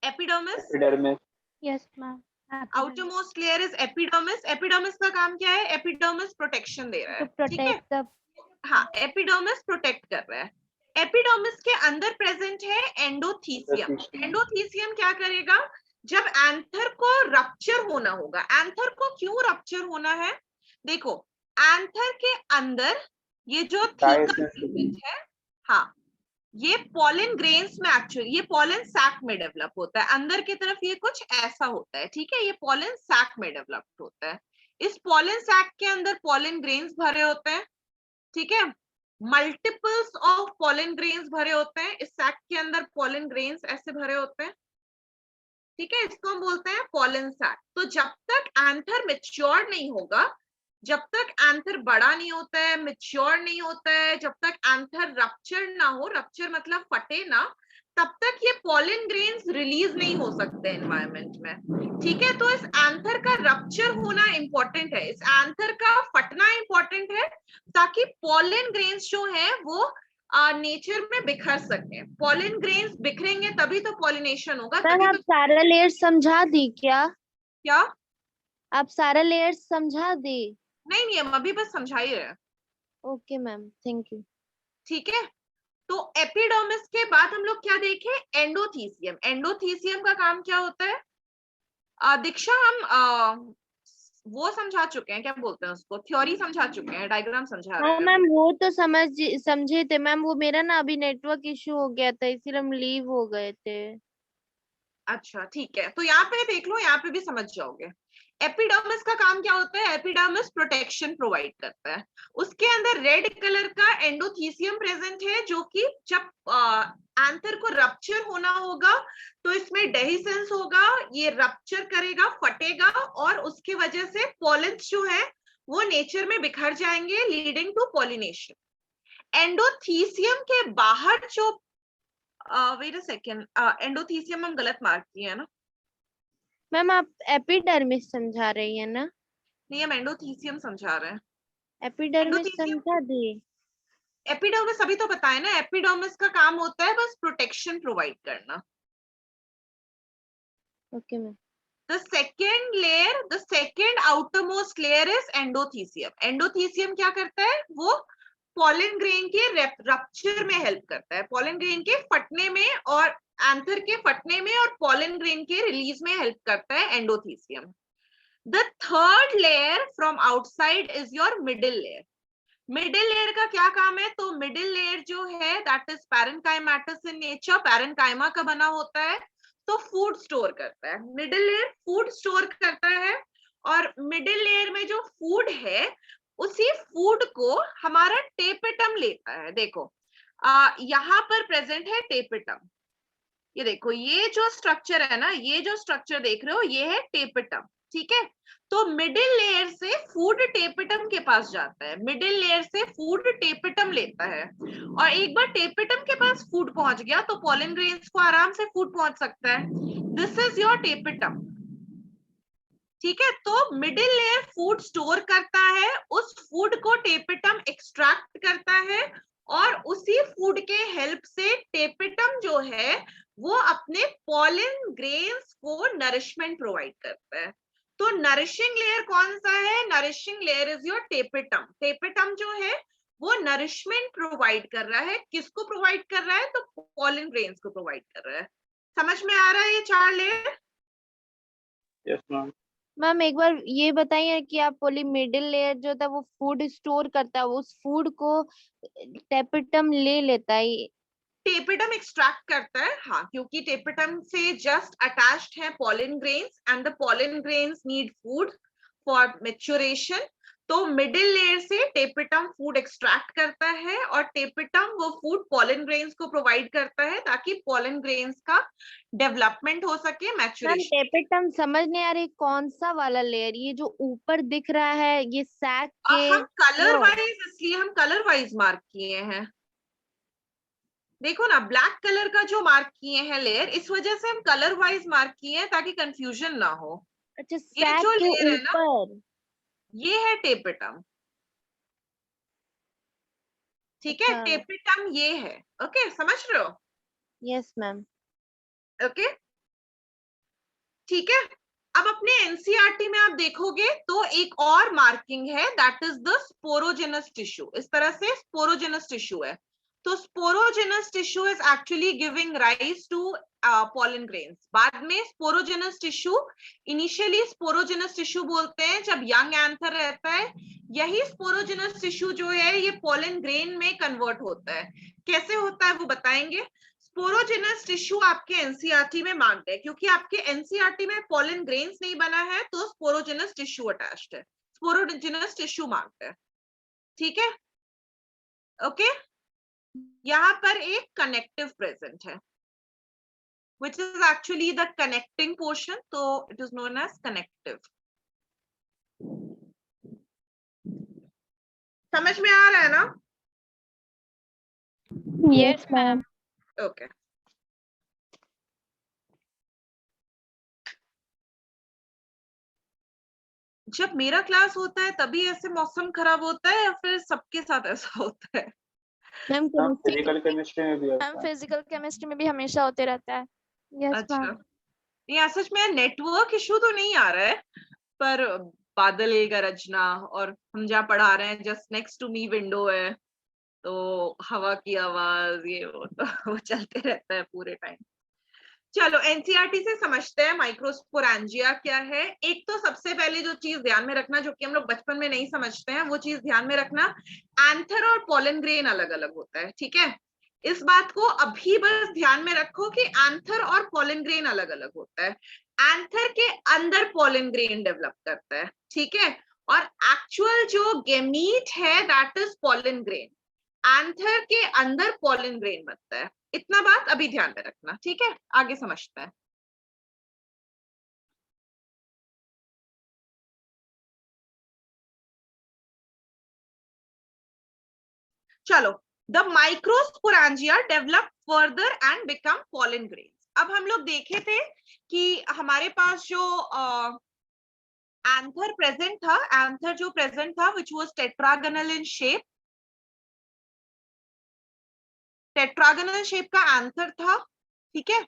Speaker 1: Epidermis.
Speaker 4: Epidermis.
Speaker 5: Yes, ma'am.
Speaker 1: Outer most layer is epidermis. Epidermis का काम क्या है? एपिडर्मिस प्रोटेक्शन दे रहा
Speaker 5: To
Speaker 1: है। ठीक है,
Speaker 5: protect the
Speaker 1: हाँ, एपिडर्मिस प्रोटेक्ट कर रहा है। एपिडर्मिस के अंदर प्रेजेंट है एंडोथीसियम। एंडोथीसियम क्या करेगा? जब एंथर को रप्चर होना होगा, एंथर को क्यों रप्चर होना है? देखो, एंथर के अंदर ये जो थीका फिलामेंट है, हाँ, ये पॉलन ग्रेन्स में एक्चुअली ये पॉलन सैक में डेवलप होता है। अंदर की तरफ ये कुछ ऐसा होता है। ठीक है, ये पॉलन सैक में डेवलप होता है। इस पॉलन सैक के अंदर पॉलन ग्रेन्स भरे होते हैं। ठीक है, मल्टीपल्स ऑफ पॉलन ग्रेन्स भरे होते हैं इस सैक के अंदर, पॉलन ग्रेन्स ऐसे भरे होते हैं। ठीक है, इसको हम बोलते हैं पॉलन सैक। तो जब तक एंथर मैच्योर नहीं होगा, जब तक एंथर बड़ा नहीं होता है, मैच्योर नहीं होता है, जब तक एंथर रप्चर ना हो, रप्चर मतलब फटे ना, तब तक ये पॉलन ग्रेन्स रिलीज नहीं हो सकते एनवायरनमेंट में। ठीक है, तो इस एंथर का रप्चर होना इंपॉर्टेंट है, इस एंथर का फटना इंपॉर्टेंट है, ताकि पॉलन ग्रेन्स जो है वो नेचर में बिखर सके। पॉलन ग्रेन्स बिखरेंगे तभी तो पॉलिनेशन होगा।
Speaker 5: मैम, आप सारा लेयर समझा दी क्या?
Speaker 1: क्या?
Speaker 5: आप सारा लेयर समझा दी?
Speaker 1: नहीं नहीं, हम अभी बस समझा ही रहे हैं।
Speaker 2: Okay ma'am, thank you.
Speaker 1: ठीक है, तो एपिडर्मिस के बाद हम लोग क्या देखे, एंडोथीसियम। एंडोथीसियम का काम क्या होता है? दीक्षा हम वो समझा चुके हैं, क्या बोलते हैं उसको, थ्योरी समझा चुके हैं, डायग्राम समझा रहे
Speaker 2: हाँ
Speaker 1: हैं
Speaker 2: मैम,
Speaker 1: अभी।
Speaker 2: वो तो समझे थे मैम, वो मेरा ना अभी नेटवर्क इशू हो गया था, इसीलिए हम लीव हो गए थे।
Speaker 1: अच्छा ठीक है, तो यहाँ पे देख लो, यहाँ पे भी समझ जाओगे। एपिडर्मिस का काम क्या होता है? एपिडर्मिस प्रोटेक्शन प्रोवाइड करता है। उसके अंदर रेड कलर का एंडोथीसियम प्रेजेंट है, जो कि जब एंथर को रप्चर होना होगा तो इसमें डेहिसेंस होगा, ये रप्चर करेगा, फटेगा, और उसकी वजह से पॉलिन्स जो है वो नेचर में बिखर जाएंगे, लीडिंग टू पॉलिनेशन। एंडोथीसियम के बाहर जो वेट अ सेकेंड, एंडोथीसियम हम गलत मार्क किए है ना?
Speaker 2: मैम आप एपिडर्मिस समझा रही है ना?
Speaker 1: नहीं, हम एंडोथीसियम समझा रहे हैं।
Speaker 2: एपिडर्मिस
Speaker 1: एंडोथीसियम,
Speaker 2: समझा दिए।
Speaker 1: एपिडर्मिस अभी तो बताया ना, एपिडर्मिस का काम होता है बस प्रोटेक्शन प्रोवाइड करना।
Speaker 2: Okay ma'am.
Speaker 1: the second outermost layer is endothecium. Endothecium क्या करता है? वो पॉलन ग्रेन के रप्चर में हेल्प करता है, पॉलन ग्रेन के फटने में और एंथर के फटने में और पॉलन ग्रेन के रिलीज में हेल्प करता है endothecium. The third layer from outside is your middle layer. Middle layer का क्या काम है? तो मिडिल लेयर जो है that is parenchymatous in nature, parenchyma का बना होता है, तो फूड स्टोर करता है। मिडिल लेयर फूड स्टोर करता है, और मिडिल लेयर में जो फूड है उसी फूड को हमारा टेपिटम लेता है। देखो यहाँ पर प्रेजेंट है टेपिटम, ये देखो, ये जो स्ट्रक्चर है ना, ये जो स्ट्रक्चर देख रहे हो, ये है टेपिटम। ठीक है, तो मिडिल लेयर से फूड टेपिटम के पास जाता है, मिडिल लेयर से फूड टेपिटम लेता है, और एक बार टेपिटम के पास फूड पहुंच गया तो पॉलन ग्रेन्स को आराम से फूड पहुंच सकता है। This is your tapetum. ठीक है, तो मिडिल लेयर फूड स्टोर करता है, उस फूड को टेपिटम एक्सट्रैक्ट करता है, और उसी फूड के हेल्प से टेपिटम जो है वो अपने पॉलन ग्रेन्स को नरिशमेंट प्रोवाइड करता है। तो नरिशिंग लेयर कौन सा है? Nourishing layer is your tapetum. Tapetum जो है वो नरिशमेंट प्रोवाइड कर रहा है, किसको प्रोवाइड कर रहा है? तो पॉलन ग्रेन्स को प्रोवाइड कर रहा है। समझ में आ रहा है ये चार लेयर?
Speaker 4: Yes ma'am.
Speaker 2: मैम एक बार ये बताइए कि आप बोली मिडिल लेयर जो था वो फूड स्टोर करता है, उस फूड को टेपिटम ले लेता है।
Speaker 1: टेपिटम एक्सट्रैक्ट करता है, हाँ, क्योंकि टेपिटम से जस्ट अटैच्ड है pollen grains, and the pollen grains need food for maturation. तो मिडिल लेयर से टेपिटम फूड एक्सट्रैक्ट करता है, और टेपिटम वो फूड पॉलन ग्रेन्स को प्रोवाइड करता है ताकि पॉलन ग्रेन्स का डेवलपमेंट हो सके,
Speaker 2: मैम
Speaker 1: मैच्योरेशन।
Speaker 2: टेपिटम समझ नहीं आ रही, कौन सा वाला लेयर? ये जो ऊपर दिख रहा है, ये सैक के
Speaker 1: हम कलर
Speaker 2: वो?
Speaker 1: वाइज, इसलिए हम कलर वाइज मार्क किए हैं। देखो ना, ब्लैक कलर का जो मार्क किए हैं लेयर, इस वजह से हम कलर वाइज मार्क किए हैं ताकि कंफ्यूजन ना हो।
Speaker 2: अच्छा,
Speaker 1: ये
Speaker 2: सैक
Speaker 1: जो
Speaker 2: के
Speaker 1: लेयर है ना,
Speaker 2: ऊपर।
Speaker 1: ये है टेपिटम। ठीक है,
Speaker 2: अच्छा।
Speaker 1: टेपिटम ये है। ओके, समझ रहे हो?
Speaker 2: Yes ma'am.
Speaker 1: ओके ठीक है। अब अपने एनसीईआरटी में आप देखोगे तो एक और मार्किंग है, that is the sporogenous tissue. इस तरह से स्पोरोजेनस टिश्यू है, तो sporogenous tissue is actually giving rise to pollen grains. बाद में sporogenous tissue, initially sporogenous tissue बोलते हैं जब यंग एंथर रहता है, यही स्पोरोजेनस टिश्यू जो है ये पॉलन ग्रेन में कन्वर्ट होता है। कैसे होता है वो बताएंगे। स्पोरोजेनस टिश्यू आपके एनसीईआरटी में मार्क्ड है, क्योंकि आपके एनसीईआरटी में पॉलन ग्रेन्स नहीं बना है तो स्पोरोजेनस टिश्यू अटैच्ड है, स्पोरोजेनस टिश्यू मार्क्ड है। ठीक है, ओके। यहाँ पर एक कनेक्टिव प्रेजेंट है, which is actually the connecting portion, so it is known as connective. समझ में आ रहा है ना?
Speaker 2: Yes ma'am.
Speaker 1: ओके जब मेरा क्लास होता है तभी ऐसे मौसम खराब होता है, या फिर सबके साथ ऐसा होता है?
Speaker 2: मैम
Speaker 4: फिजिकल केमिस्ट्री में भी होता है।
Speaker 5: फिजिकल केमिस्ट्री में भी हमेशा होते रहता है। यस
Speaker 1: अच्छा,
Speaker 5: मैम।
Speaker 1: नहीं सच में नेटवर्क इशू तो नहीं आ रहा है, पर बादल गरजना, और हम जहाँ पढ़ा रहे हैं just next to me window है, तो हवा की आवाज ये वो तो वो चलते रहता है पूरे टाइम। चलो एनसीईआरटी से समझते हैं माइक्रोस्पोरेंजिया क्या है। एक तो सबसे पहले जो चीज ध्यान में रखना, जो कि हम लोग बचपन में नहीं समझते हैं, वो चीज ध्यान में रखना, एंथर और पोलन ग्रेन अलग अलग होता है, ठीक है। इस बात को अभी बस ध्यान में रखो कि एंथर और पोलन ग्रेन अलग अलग होता है। एंथर के अंदर पोलन ग्रेन डेवलप करता है, ठीक है, और एक्चुअल जो गेमीट है that is pollen grain. Anther के अंदर पोलन ग्रेन बनता है, इतना बात अभी ध्यान में रखना, ठीक है। आगे समझते हैं। चलो, the microsporangia develop further and become pollen grains. अब हम लोग देखे थे कि हमारे पास जो एंथर प्रेजेंट था, एंथर जो प्रेजेंट था which was tetragonal in shape, tetragonal shape का एंथर था, ठीक है।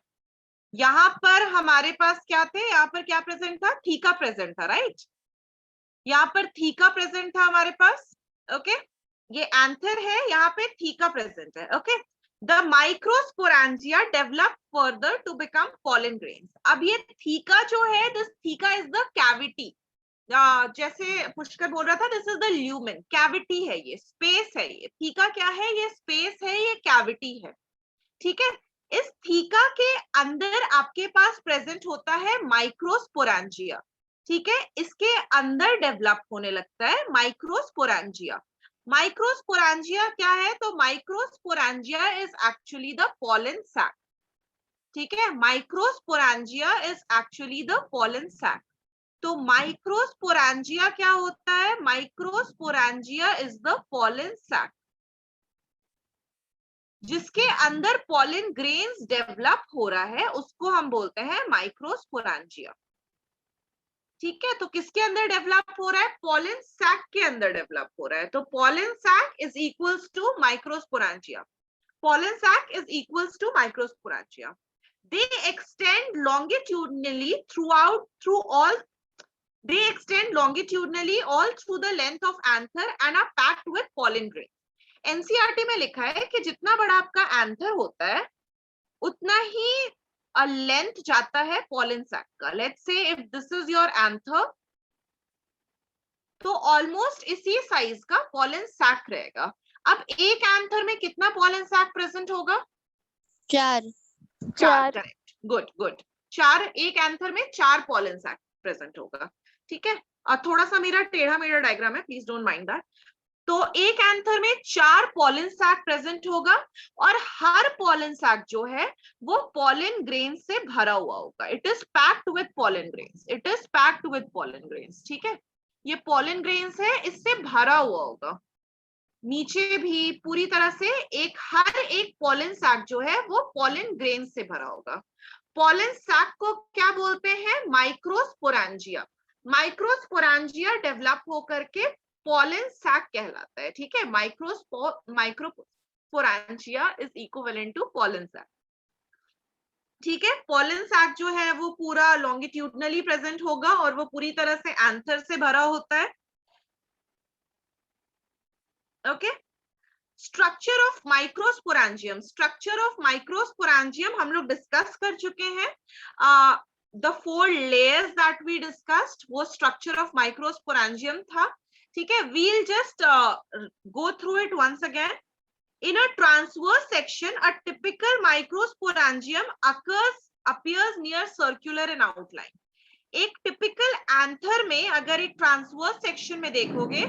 Speaker 1: यहाँ पर हमारे पास क्या थे, यहाँ पर क्या प्रेजेंट था, थीका प्रेजेंट था, राइट। यहाँ पर थीका प्रेजेंट था हमारे पास, ओके। ये एंथर है, यहाँ पे थीका प्रेजेंट है, okay. The microsporangia develop further to become pollen grains. अब ये थीका जो है, this theca is the cavity, जैसे पुष्कर बोल रहा था, this is the lumen, cavity है, ये स्पेस है, ये थीका क्या है, ये स्पेस है, ये कैविटी है, ठीक है। इस थीका के अंदर आपके पास प्रेजेंट होता है माइक्रोस्पोरेंजिया, ठीक है। इसके अंदर डेवलप होने लगता है माइक्रोस्पोरेंजिया। माइक्रोस्पोरेंजिया क्या है, तो microsporangia is actually the pollen sac, ठीक है। Microsporangia is actually the pollen sac. तो माइक्रोस्पोरेंजिया क्या होता है, microsporangia is the pollen sac, जिसके अंदर पोलन ग्रेन्स डेवलप हो रहा है, उसको हम बोलते हैं माइक्रोस्पोरेंजिया, ठीक है। तो किसके अंदर डेवलप हो रहा है, पोलन सैक के अंदर डेवलप हो रहा है। तो pollen sac is equals to microsporangia, pollen sac is equals to microsporangia. They extend longitudinally all through the length of anther and are packed with pollen grains. NCERT में लिखा है कि जितना बड़ा आपका एंथर होता है उतना ही लेंथ जाता है पोलन सैक का। Let's say if this is your anther, तो ऑलमोस्ट इसी साइज का पोलन सैक रहेगा। अब एक एंथर में कितना पोलन सैक प्रेजेंट होगा,
Speaker 2: 4।
Speaker 1: Correct, good good, 4। एक एंथर में 4 पोलन सैक प्रेजेंट होगा, ठीक है। और थोड़ा सा मेरा टेढ़ा मेढ़ा डायग्राम है, प्लीज डोंट माइंड दैट। तो एक एंथर में 4 पोलन सैक प्रेजेंट होगा, और हर पोलन सैक जो है वो पोलन ग्रेन से भरा हुआ होगा। It is packed with pollen grains, it is packed with pollen grains, ठीक है। ये पोलन ग्रेन्स है, इससे भरा हुआ होगा, नीचे भी पूरी तरह से हर एक पोलन सैक जो है वो पोलन ग्रेन से भरा होगा। पोलन सैक को क्या बोलते हैं, माइक्रोस्पोरेंजिया। माइक्रोस्पोरेंजिया डेवलप होकर के पोलन सैक कहलाता है, ठीक है। Microsporangia is equivalent to pollen sac, ठीक है। पोलन सैक जो है वो पूरा लॉन्गिट्यूडनली प्रेजेंट होगा और वो पूरी तरह से एंथर से भरा होता है, okay. Structure of microsporangium, structure of microsporangium हम लोग डिस्कस कर चुके हैं। The 4 layers that we discussed, वो स्ट्रक्चर ऑफ माइक्रोस्पोरेंजियम था, ठीक है। We'll just go through it once again. In a transverse section, a typical microsporangium appears near circular in outline. एक टिपिकल एंथर में अगर एक ट्रांसवर्स सेक्शन में देखोगे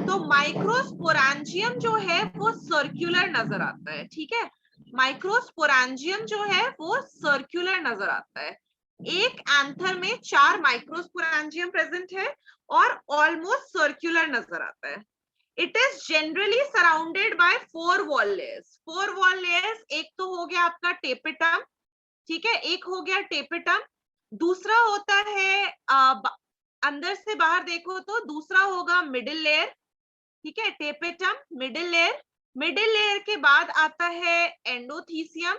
Speaker 1: तो माइक्रोस्पोरेंजियम जो है वो सर्कुलर नजर आता है, ठीक है। माइक्रोस्पोरेंजियम जो है वो सर्कुलर नजर आता है। एक एंथर में 4 माइक्रोस्पोरेंजियम प्रेजेंट है और ऑलमोस्ट सर्कुलर नजर आता है। It is generally surrounded by 4 wall layers. 4 wall layers, एक तो हो गया आपका टेपिटम, ठीक है, एक हो गया टेपिटम, दूसरा होता है अंदर से बाहर देखो तो दूसरा होगा मिडिल लेयर, ठीक है। Tapetum, middle layer, middle layer के बाद आता है एंडोथीसियम,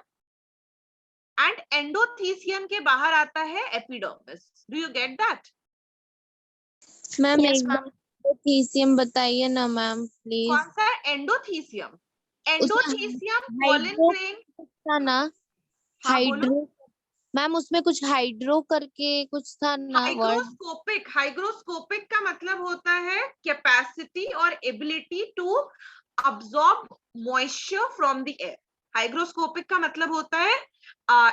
Speaker 1: एंड एंडोथीसियम के बाहर आता है epidermis. Do you get that?
Speaker 2: Ma'am
Speaker 6: Yes,
Speaker 2: एक
Speaker 6: ma'am.
Speaker 2: बार थीसियम बताइए ना मैम प्लीज।
Speaker 1: कौन सा है? Endothecium. Endothecium pollen
Speaker 2: hydro
Speaker 1: grain.
Speaker 2: था ना,
Speaker 1: हाँ बोलो।
Speaker 2: हाइड्रो मैम, उसमें कुछ हाइड्रो करके कुछ था ना वर्ड।
Speaker 1: हाइग्रोस्कोपिक, हाइग्रोस्कोपिक का मतलब होता है कैपेसिटी और ability to absorb moisture from the air. Hygroscopic का मतलब होता है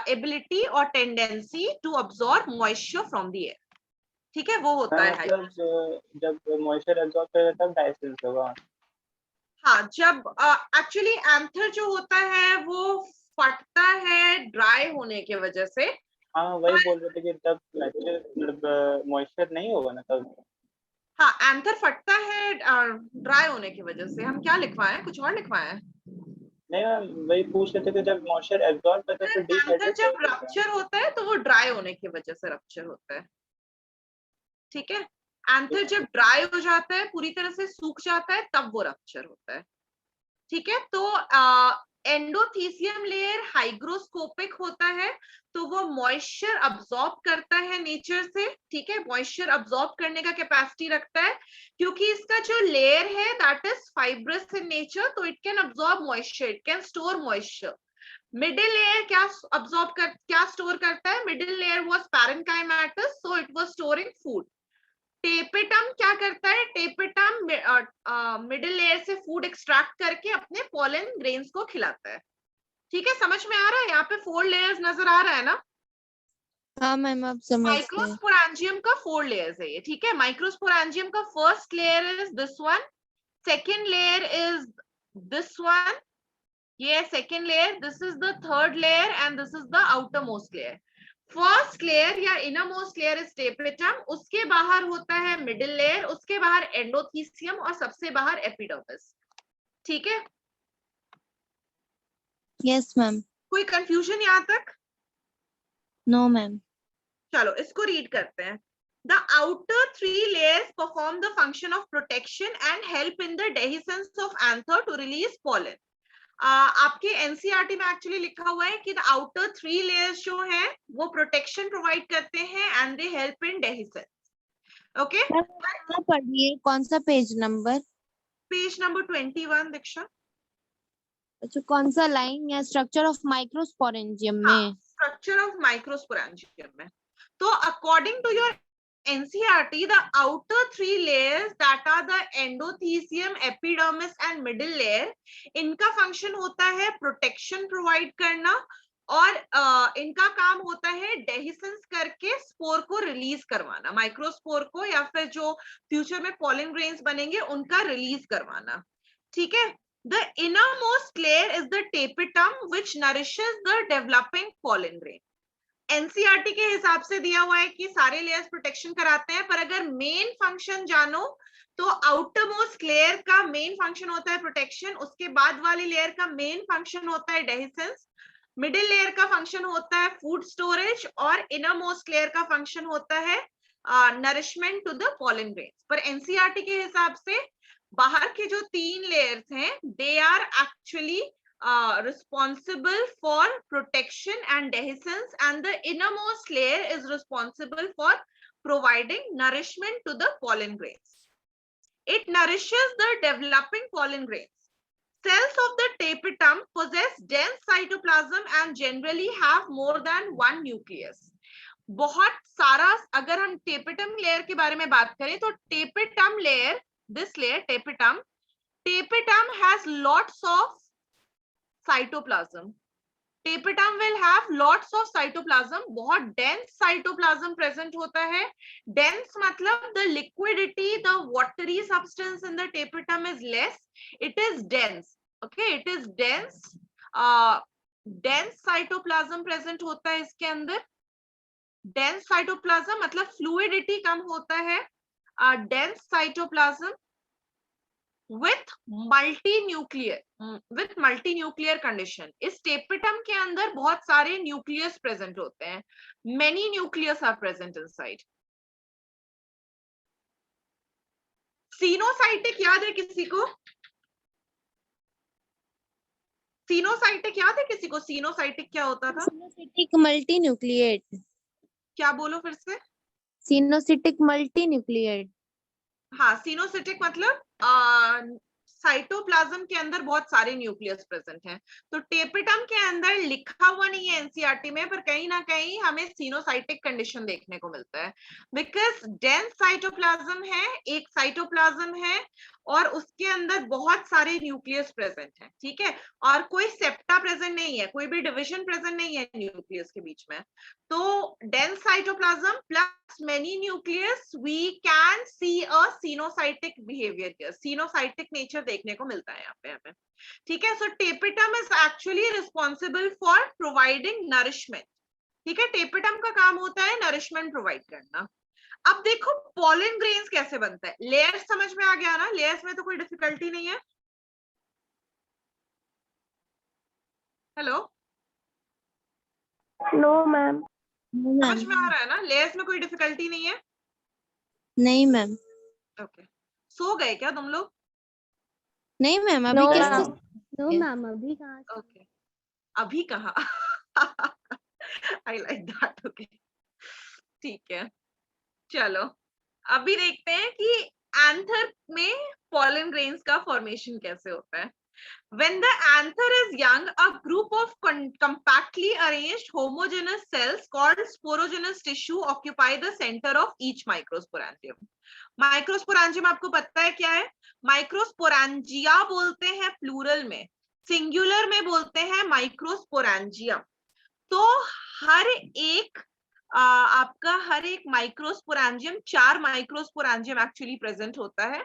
Speaker 1: एबिलिटी और tendency to absorb moisture from the air. ठीक है, वो होता है
Speaker 4: मतलब जब मॉइस्चर एब्जॉर्ब कर तब डायसेंस होगा।
Speaker 1: हाँ, जब एक्चुअली एंथर जो होता है वो फटता है ड्राई होने की वजह से।
Speaker 4: हाँ वही बोल रहे थे कि तब मतलब मॉइस्चर नहीं होगा ना तब।
Speaker 1: हाँ, एंथर फटता है ड्राई होने की वजह से। हम क्या लिखवाएं, कुछ और लिखवाएं?
Speaker 4: नहीं मैम, वही पूछ रहे थे कि जब मॉइस्चर एब्जॉर्ब करता है तो
Speaker 1: एंथर
Speaker 4: डिहाइड्रेट
Speaker 1: जब
Speaker 4: नहीं होता।
Speaker 1: रप्चर होता है तो वो ड्राई होने की वजह से रप्चर होता है। ठीक है, एंथर जब ड्राई हो जाता है, पूरी तरह से सूख जाता है, तब वो रप्चर होता है। ठीक है, तो एंडोथीसियम लेयर हाइग्रोस्कोपिक होता है, तो वो मॉइस्चर अब्सॉर्ब करता है नेचर से। ठीक है, मॉइस्चर अब्सॉर्ब करने का कैपेसिटी रखता है, क्योंकि इसका जो लेयर है that is fibrous in nature, तो it can absorb moisture, it can store moisture. Middle layer क्या स्टोर करता है? Middle layer was parenchymatous, so it was storing food. Tapetum क्या करता है? टेपिटम मिडिल लेयर से फूड एक्सट्रैक्ट करके अपने पोलन ग्रेन्स को खिलाता है। ठीक है, समझ में आ रहा है? यहाँ पे 4 लेयर्स नजर आ रहा है ना?
Speaker 2: हाँ मैम आप समझ गए।
Speaker 1: माइक्रोस्पोरेंजियम का 4 लेयर्स है ये। ठीक है, माइक्रोस्पोरेंजियम का first layer is this one, second layer is this one, ये second layer, this is the third layer and this is the outer most layer. First layer या inner most layer is tapetum, उसके बाहर होता है middle layer, उसके बाहर endothecium और सबसे बाहर एपिडर्मिस। ठीक है,
Speaker 2: यस मैम।
Speaker 1: कोई कंफ्यूजन यहाँ तक?
Speaker 2: No ma'am.
Speaker 1: चलो इसको रीड करते हैं। The outer 3 layers perform the function of protection and help in the dehiscence of anther to release pollen. आपके एनसीईआरटी में एक्चुअली लिखा हुआ है कि द आउटर 3 लेयर्स जो हैं वो प्रोटेक्शन प्रोवाइड करते हैं and they help in dehiscence. Okay,
Speaker 2: पढ़िए कौन सा page number?
Speaker 1: Page number 21 Diksha.
Speaker 2: अच्छा, कौन सा लाइन? या स्ट्रक्चर ऑफ माइक्रोस्पोरेंजियम में?
Speaker 1: स्ट्रक्चर ऑफ माइक्रोस्पोरेंजियम में। तो according to your NCERT, the outer 3 layers that are the endothecium, epidermis and middle layer, इनका फंक्शन होता है प्रोटेक्शन प्रोवाइड करना और इनका काम होता है डेहिसेंस करके स्पोर को रिलीज करवाना, माइक्रोस्पोर को या फिर जो फ्यूचर में पॉलन ग्रेन्स बनेंगे उनका रिलीज करवाना। ठीक है, the innermost layer is the tapetum which nourishes the developing pollen grain. NCERT के हिसाब से दिया हुआ है कि सारे लेयर्स प्रोटेक्शन कराते हैं, पर अगर मेन फंक्शन जानो तो आउटर मोस्ट लेयर का मेन फंक्शन होता है प्रोटेक्शन, उसके बाद वाली लेयर का मेन फंक्शन होता है डेहिसेंस, मिडिल लेयर का फंक्शन होता है फूड स्टोरेज और इनर मोस्ट लेयर का फंक्शन होता है nourishment to the pollen grains. पर एनसीईआरटी के हिसाब से बाहर के जो 3 लेयर्स हैं they are actually responsible for protection and dehiscence, and the innermost layer is responsible for providing nourishment to the pollen grains. It nourishes the developing pollen grains. Cells of the tapetum possess dense cytoplasm and generally have more than one nucleus. बहुत सारा, अगर हम tapetum layer के बारे में बात करें तो tapetum layer, this layer tapetum has lots of cytoplasm. Tapetum will have lots of cytoplasm, बहुत dense cytoplasm present होता है। Dense मतलब the liquidity, the watery substance in the tapetum is less, it is dense. Okay, it is dense. Dense cytoplasm present होता है इसके अंदर। Dense cytoplasm मतलब fluidity कम होता है। Dense cytoplasm with multinuclear condition. इस टेपिटम के अंदर बहुत सारे न्यूक्लियस प्रेजेंट होते हैं, many nucleus are present inside. Coenocytic याद है किसी को? सीनोसाइटिक याद है किसी को? सीनोसाइटिक क्या होता था?
Speaker 2: सिनोसिटिक मल्टीन्यूक्लिएट।
Speaker 1: क्या बोलो फिर से?
Speaker 2: सिनोसिटिक मल्टीन्यूक्लिएट।
Speaker 1: हाँ, सिनोसिटिक मतलब साइटोप्लाज्म के अंदर बहुत सारे न्यूक्लियस प्रेजेंट हैं। तो टेपिटम के अंदर लिखा हुआ नहीं है एनसीईआरटी में, पर कहीं ना कहीं हमें सिनोसाइटिक कंडीशन देखने को मिलता है, बिकॉज डेंस साइटोप्लाज्म है, एक साइटोप्लाज्म है और उसके अंदर बहुत सारे न्यूक्लियस प्रेजेंट हैं, ठीक है, और कोई सेप्टा प्रेजेंट नहीं है, कोई भी डिविजन प्रेजेंट नहीं है न्यूक्लियस के बीच में। तो dense cytoplasm plus many nucleus, we can see a sinusotic behavior here, sinusotic nature देखने को मिलता है यहाँ पे हमें, ठीक है। So tapetum is actually responsible for providing nourishment, ठीक है, टेपिटम का काम होता है नरिशमेंट प्रोवाइड करना। अब देखो पॉलन ग्रेन्स कैसे बनता है, लेयर्स समझ में आ गया ना, लेयर्स में तो कोई डिफिकल्टी नहीं है। Hello,
Speaker 2: no ma'am.
Speaker 1: समझ में आ रहा है ना, लेयर्स में कोई डिफिकल्टी नहीं है।
Speaker 5: नहीं मैम।
Speaker 1: ओके, सो गए क्या तुम लोग?
Speaker 5: नहीं मैम, अभी
Speaker 2: नो
Speaker 5: कैसे?
Speaker 2: मैम। नो मैम, अभी कहाँ से?
Speaker 1: ओके, अभी कहा आई लाइक दैट। ओके, ठीक है, चलो अभी देखते हैं कि एंथर में पॉलन ग्रेन्स का फॉर्मेशन कैसे होता है। When the anther is young, a group of compactly arranged homogeneous cells called sporogenous tissue occupy the center of each microsporangium. Microsporangium आपको पता है क्या है? Microsporangia बोलते हैं प्लूरल में, सिंगुलर में बोलते हैं माइक्रोस्पोरेंजियम। तो हर एक आपका हर एक माइक्रोस्पोरेंजियम, 4 माइक्रोस्पोरेंजियम एक्चुअली प्रेजेंट होता है,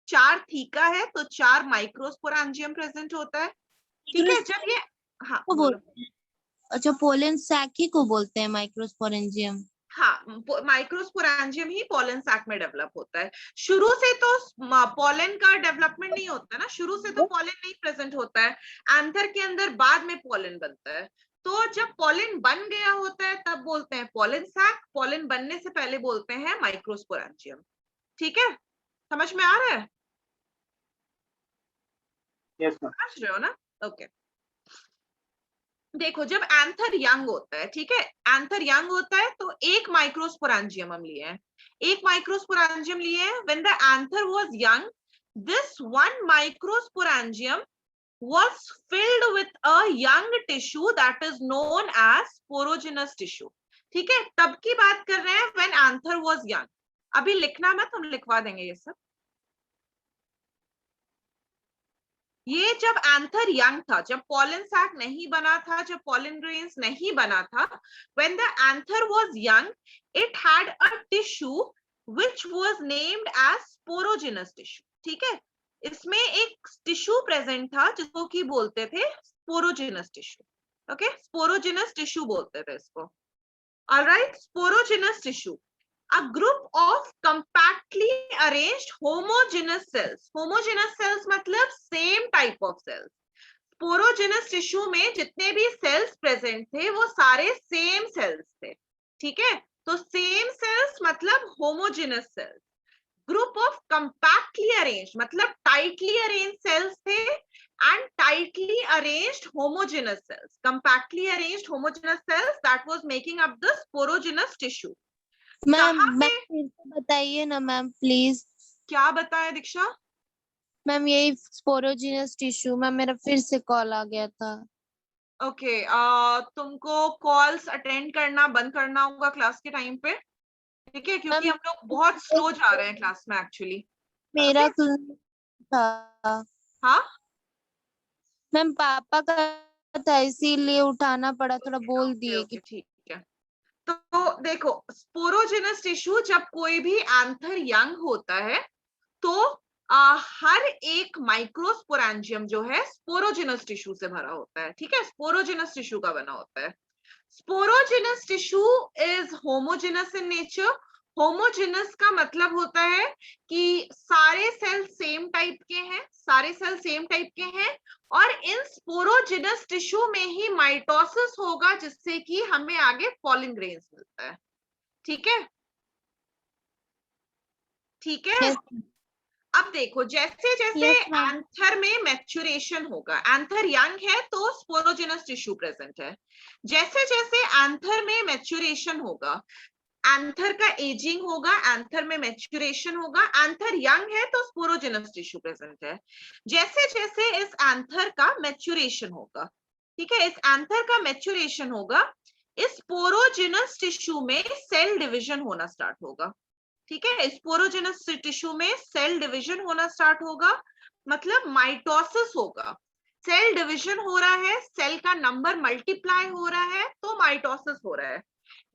Speaker 1: 4 थीका है तो 4 माइक्रोस्पोरेंजियम प्रेजेंट होता है, ठीक है। जब ये हाँ बोलो।
Speaker 5: अच्छा, पोलन सैक ही को बोलते हैं माइक्रोस्पोरेंजियम।
Speaker 1: हाँ, माइक्रोस्पोरेंजियम ही पॉलन सैक में डेवलप होता है। शुरू से तो पॉलन का डेवलपमेंट नहीं होता ना, शुरू से तो पॉलन नहीं प्रेजेंट होता है, एंथर के अंदर बाद में पॉलन बनता है। तो जब पॉलन बन गया होता है तब बोलते हैं पॉलन सैक, पॉलन बनने से पहले बोलते हैं माइक्रोस्पोरेंजियम, ठीक है, समझ में आ रहा है?
Speaker 4: Yes ma'am.
Speaker 1: समझ रहे हो ना? ओके, देखो जब एंथर यंग होता है, ठीक है, एंथर यंग होता है तो एक माइक्रोस्पोरेंजियम हम लिए हैं, एक माइक्रोस्पोरेंजियम लिए हैं। When the anther was young, this one microsporangium was filled with a young tissue that is known as sporogenous tissue, ठीक है, तब की बात कर रहे हैं when anther was young। अभी लिखना मत, हम लिखवा देंगे ये सब। ये जब एंथर यंग था, जब पॉलन सैक नहीं बना था, जब पॉलन ग्रेन्स नहीं बना था, when the anther was young, it had a tissue which was named as sporogenous tissue, ठीक है, इसमें एक टिश्यू प्रेजेंट था जिसको की बोलते थे sporogenous tissue, okay, sporogenous tissue बोलते थे इसको। Alright, sporogenous tissue, a group of compactly arranged homogeneous cells, homogeneous cells मतलब same type of cells, sporogenous tissue में जितने भी सेल्स प्रेजेंट थे वो सारे सेम सेल्स थे, ठीक है, तो सेम सेल्स मतलब homogenous cells. Group of compactly arranged मतलब टाइटली अरेंज्ड सेल्स थे and tightly arranged homogenous cells, compactly arranged homogenous cells that was making up the sporogenous tissue.
Speaker 5: Ma'am फिर से बताइए ना मैम प्लीज।
Speaker 1: क्या बताया दीक्षा?
Speaker 5: मैम यही स्पोरोजेनस टिश्यू, मैम मेरा फिर से कॉल आ गया था।
Speaker 1: ओके, तुमको कॉल्स अटेंड करना बंद करना होगा क्लास के टाइम पे, ठीक है, क्योंकि हम लोग बहुत स्लो जा रहे हैं क्लास में एक्चुअली।
Speaker 5: मेरा था
Speaker 1: हाँ
Speaker 5: मैम, पापा का था इसीलिए उठाना पड़ा, थोड़ा बोल दिए कि
Speaker 1: ठीक है। तो देखो स्पोरोजेनस टिश्यू, जब कोई भी एंथर यंग होता है तो हर एक माइक्रोस्पोरेंजियम जो है स्पोरोजेनस टिश्यू से भरा होता है, ठीक है, स्पोरोजेनस टिश्यू का बना होता है। Sporogenous tissue is homogeneous in nature. Homogeneous का मतलब होता है कि सारे सेल सेम टाइप के हैं, सारे सेल सेम टाइप के हैं, और इन स्पोरोजेनस टिश्यू में ही माइटोसिस होगा जिससे कि हमें आगे पॉलन ग्रेन्स मिलता है, ठीक है, ठीक है। अब देखो जैसे जैसे एंथर में मैच्योरेशन होगा, एंथर यंग है तो स्पोरोजेनस टिश्यू प्रेजेंट है, जैसे जैसे एंथर में मैच्योरेशन होगा, एंथर का एजिंग होगा, एंथर में मैच्योरेशन होगा, एंथर यंग है तो स्पोरोजेनस टिश्यू प्रेजेंट है। जैसे जैसे इस एंथर का मैच्योरेशन होगा, ठीक है, इस एंथर का मैच्योरेशन होगा, इस स्पोरोजेनस टिश्यू में सेल डिवीजन होना स्टार्ट होगा। ठीक है, स्पोरोजेनस टिश्यू में सेल डिवीजन होना स्टार्ट होगा, मतलब माइटोसिस होगा। सेल डिवीजन हो रहा है, सेल का नंबर मल्टीप्लाई हो रहा है तो माइटोसिस हो रहा है।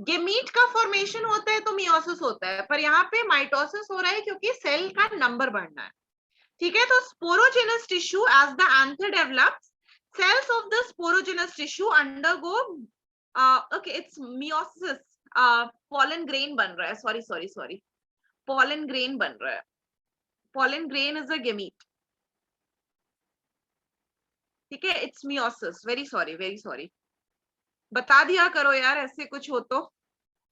Speaker 1: गेमीट का फॉर्मेशन होता है तो मियोसिस होता है, पर यहाँ पे माइटोसिस हो रहा है क्योंकि सेल का नंबर बढ़ना है। ठीक है, तो sporogenous tissue as the anther develops, cells of the sporogenous tissue undergo okay, it's meiosis, pollen grain बन रहा है, sorry, pollen grain बन रहा है, pollen grain is a gamete, ठीक है, it's meiosis, very sorry, बता दिया करो यार ऐसे कुछ हो तो।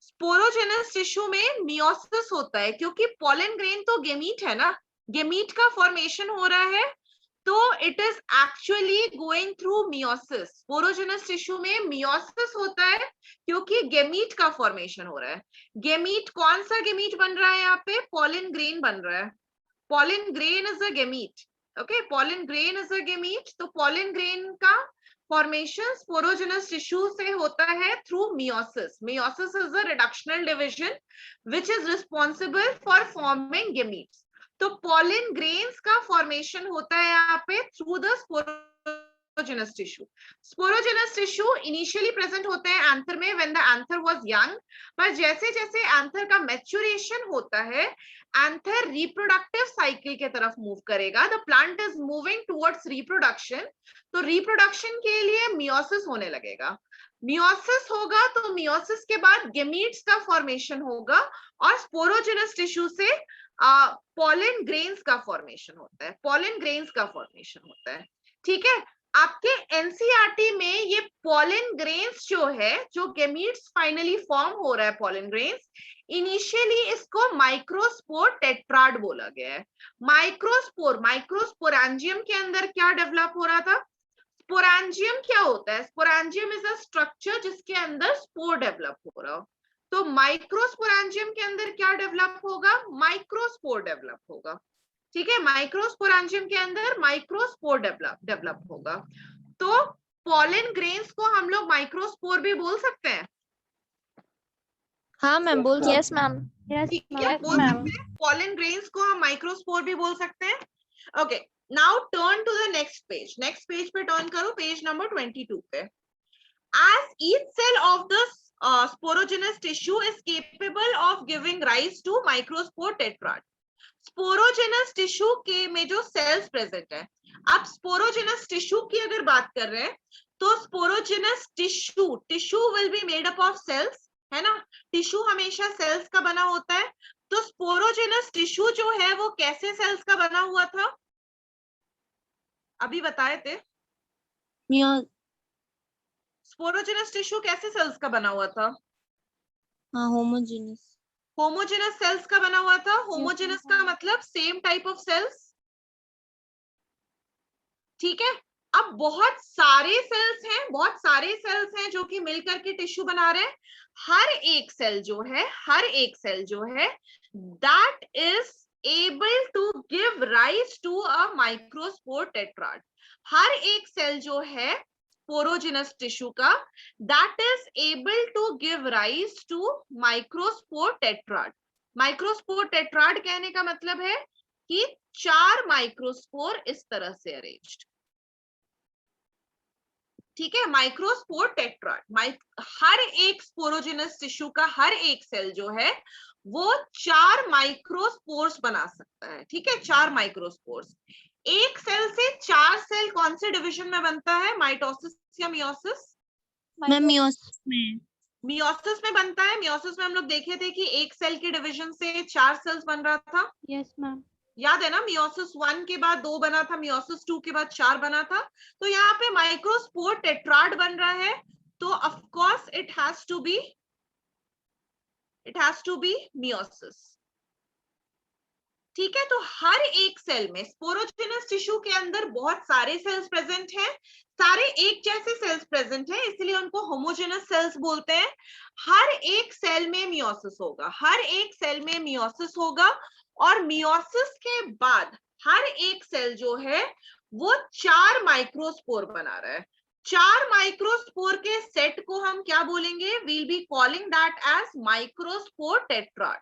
Speaker 1: स्पोरोजेनस टिश्यू में मियोसिस होता है क्योंकि पोलन ग्रेन तो गेमीट है ना, गेमीट का फॉर्मेशन हो रहा है, तो it is actually going through meiosis. Sporogenous tissue में मियोसिस होता है क्योंकि गेमीट का फॉर्मेशन हो रहा है। गेमीट, कौन सा गेमीट बन रहा है यहाँ पे? पोलन ग्रेन बन रहा है। Pollen grain is a gamete, okay, pollen grain is a gamete. तो पोलन ग्रेन का फॉर्मेशन स्पोरोजेनस टिश्यू से होता है through meiosis. Meiosis is a reductional division which is responsible for forming gametes. तो pollen grains का formation होता है यहाँ पे through the sporogenous tissue. Sporogenous tissue initially present होते हैं एंथर में when the anther was young, पर जैसे जैसे एंथर का मैच्योरेशन होता है, एंथर रिप्रोडक्टिव साइकिल के तरफ मूव करेगा। The plant is moving towards reproduction, तो रिप्रोडक्शन के लिए मियोसिस होने लगेगा। मियोसिस होगा तो मियोसिस के बाद गेमीट्स का फॉर्मेशन होगा और स्पोरोजेनस टिश्यू से पोलन ग्रेन्स का फॉर्मेशन होता है, पोलन ग्रेन्स का फॉर्मेशन होता है। ठीक है, आपके एनसीईआरटी में ये पोलन ग्रेन्स जो है, जो गेमीट्स फाइनली फॉर्म हो रहा है पोलन ग्रेन्स, इनिशियली इसको माइक्रोस्पोर टेट्राड बोला गया है। माइक्रोस्पोर, माइक्रोस्पोरेंजियम के अंदर क्या डेवलप हो रहा था? स्पोरेंजियम क्या होता है? स्पोरेंजियम इज अ स्ट्रक्चर जिसके अंदर स्पोर डेवलप हो रहा हो। तो माइक्रोस्पोरेंजियम के अंदर क्या डेवलप होगा? माइक्रोस्पोर डेवलप होगा। ठीक है, माइक्रोस्पोरेंजियम के अंदर माइक्रोस्पोर डेवलप होगा। तो पोलन ग्रेन्स को हम लोग माइक्रोस्पोर भी बोल सकते हैं।
Speaker 2: हाँ मैम, बोल
Speaker 5: यस मैम।
Speaker 1: ठीक है, बोल सकते हैं। पोलन ग्रेन्स को हम माइक्रोस्पोर भी बोल सकते हैं। Okay, now turn to the next page. Next page पे टर्न करो, पेज नंबर 22 पे। As each cell of the sporogenous tissue is capable of giving rise to microspore tetrad. Sporogenous tissue के में जो सेल्स प्रेजेंट है, अब sporogenous tissue की अगर बात कर रहे हैं तो sporogenous tissue will be made up of cells, है ना। टिश्यू हमेशा सेल्स का बना होता है। तो स्पोरोजेनस टिश्यू जो है वो कैसे सेल्स का बना हुआ था? अभी बताए थे। स्पोरोजेनस टिश्यू कैसे सेल्स का बना हुआ था?
Speaker 2: हाँ, होमोजेनस।
Speaker 1: होमोजेनस सेल्स का बना हुआ था। होमोजेनस का मतलब सेम टाइप ऑफ सेल्स। ठीक है, अब बहुत सारे सेल्स हैं जो कि मिलकर के टिश्यू बना रहे हैं। हर एक सेल जो है that is able to give rise to a microspore tetrad. हर एक सेल जो है स्पोरोजेनस टिश्यू का, that is able to give rise to microspore tetrad. Microspore tetrad कहने का मतलब है कि 4 माइक्रोस्पोर इस तरह से अरेंज्ड। ठीक है, माइक्रोस्पोर टेट्राड। हर एक स्पोरोजेनस टिश्यू का हर एक सेल जो है वो 4 माइक्रोस्पोर्स बना सकता है। ठीक है, 4 माइक्रोस्पोर्स। एक सेल से 4 सेल कौन से डिवीजन में बनता है? माइटोसिस या मियोसिस?
Speaker 2: मियोसिस में।
Speaker 1: मियोसिस में बनता है। मियोसिस में हम लोग देखे थे कि एक सेल के डिवीजन से 4 सेल्स बन रहा था।
Speaker 2: यस मैम,
Speaker 1: याद है ना, मियोसिस 1 के बाद 2 बना था, मियोसिस 2 के बाद 4 बना था। तो यहाँ पे माइक्रोस्पोर टेट्राड बन रहा है, तो of course it has to be meiosis. ठीक है, तो हर एक सेल में स्पोरोजेनस टिश्यू के अंदर बहुत सारे सेल्स प्रेजेंट हैं, सारे एक जैसे सेल्स प्रेजेंट हैं, इसलिए उनको होमोजेनस सेल्स बोलते हैं। हर एक सेल में मियोसिस होगा, हर एक सेल में मियोसिस होगा, और मियोसिस के बाद हर एक सेल जो है वो 4 माइक्रोस्पोर बना रहा है। 4 माइक्रोस्पोर के सेट को हम क्या बोलेंगे? We'll be calling that as microspore tetrad.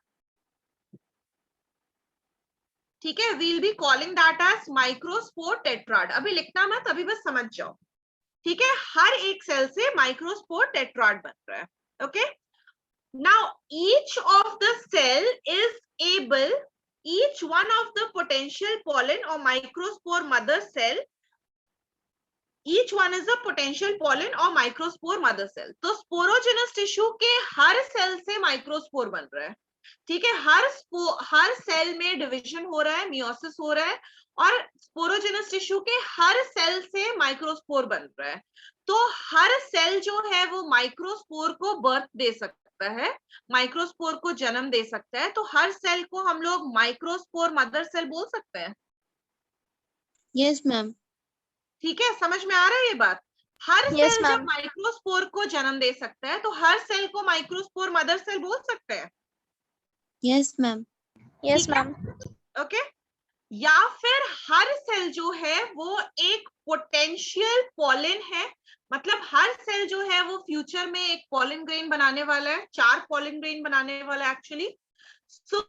Speaker 1: ठीक है, we'll be calling that as microspore tetrad. अभी लिखना मत, अभी बस समझ जाओ। ठीक है, हर एक सेल से माइक्रोस्पोर टेट्राड बन रहा है। Okay, now each of the cell is able, each one of the potential pollen or microspore mother cell, each one is a potential pollen or microspore mother cell। तो sporogenous tissue के हर cell से microspore बन रहा है। ठीक है, हर cell में division हो रहा है, मियोसिस हो रहा है, और स्पोरोजेनस टिश्यू के हर सेल से माइक्रोस्पोर बन रहा है। तो हर सेल जो है वो माइक्रोस्पोर को बर्थ दे सकता है, माइक्रोस्पोर को जन्म दे सकता है। तो हर सेल को हम लोग माइक्रोस्पोर मदर सेल बोल सकते हैं।
Speaker 2: Yes ma'am.
Speaker 1: ठीक है, समझ में आ रहा है ये बात? हर
Speaker 2: Yes,
Speaker 1: सेल जब
Speaker 2: ma'am.
Speaker 1: माइक्रोस्पोर को जन्म दे सकता है तो हर सेल को माइक्रोस्पोर मदर सेल बोल सकते हैं।
Speaker 2: Yes ma'am.
Speaker 5: यस
Speaker 1: ठीक है?
Speaker 5: मैम।
Speaker 1: ओके, या फिर हर सेल जो है वो एक पोटेंशियल पॉलन है, मतलब हर सेल जो है वो फ्यूचर में एक पॉलन ग्रेन बनाने वाला है, 4 पॉलन ग्रेन बनाने वाला है actually. So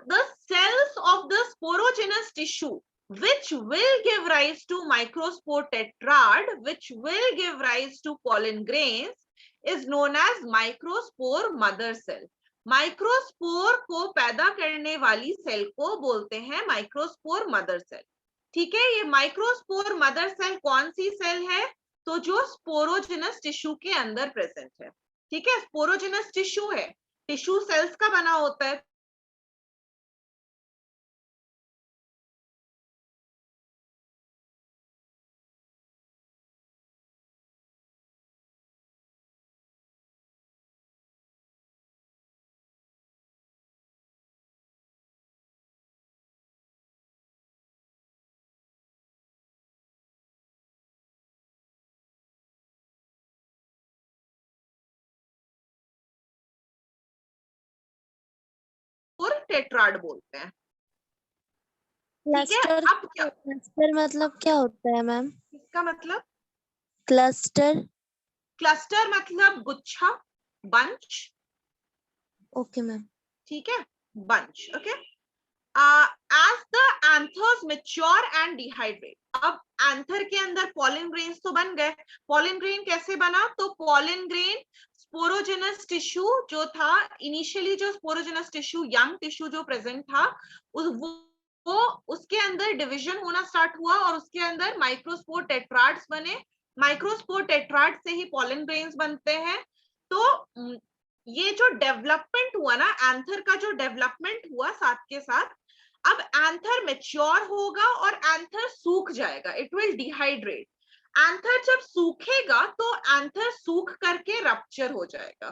Speaker 1: the cells of the sporogenous tissue which will give rise to microspore tetrad, which will give rise to pollen grains, is known as microspore mother cell। Microspore को पैदा करने वाली cell को बोलते हैं माइक्रोस्पोर मदर सेल। ठीक है, ये माइक्रोस्पोर मदर सेल कौन सी सेल है? तो जो स्पोरोजेनस टिश्यू के अंदर प्रेजेंट है। ठीक है, स्पोरोजेनस टिश्यू है, टिश्यू सेल्स का बना होता है। और टेट्राड बोलते हैं। ठीक है,
Speaker 2: क्लस्टर,
Speaker 1: अब क्या?
Speaker 2: क्लस्टर मतलब क्या होता है मैम?
Speaker 1: इसका मतलब
Speaker 2: क्लस्टर?
Speaker 1: क्लस्टर मतलब गुच्छा, बंच।
Speaker 2: Okay ma'am.
Speaker 1: ठीक है, bunch. Okay, as the anthers mature and dehydrate, अब एंथर के अंदर पॉलन ग्रेन्स तो बन गए। पॉलन ग्रेन कैसे बना? तो पॉलन ग्रेन स्पोरोजेनस टिश्यू जो था इनिशियली, जो स्पोरोजेनस टिश्यू यंग टिश्यू जो प्रेजेंट था, वो उसके अंदर डिवीजन होना स्टार्ट हुआ और उसके अंदर माइक्रोस्पोर टेट्राड्स बने। माइक्रोस्पोर टेट्राड से ही पॉलन ग्रेन्स बनते हैं। तो ये जो डेवलपमेंट हुआ ना, एंथर का जो डेवलपमेंट हुआ साथ के साथ, अब एंथर मैच्योर होगा और एंथर सूख जाएगा, इट विल डिहाइड्रेट। एंथर जब सूखेगा तो एंथर सूख करके रप्चर हो जाएगा।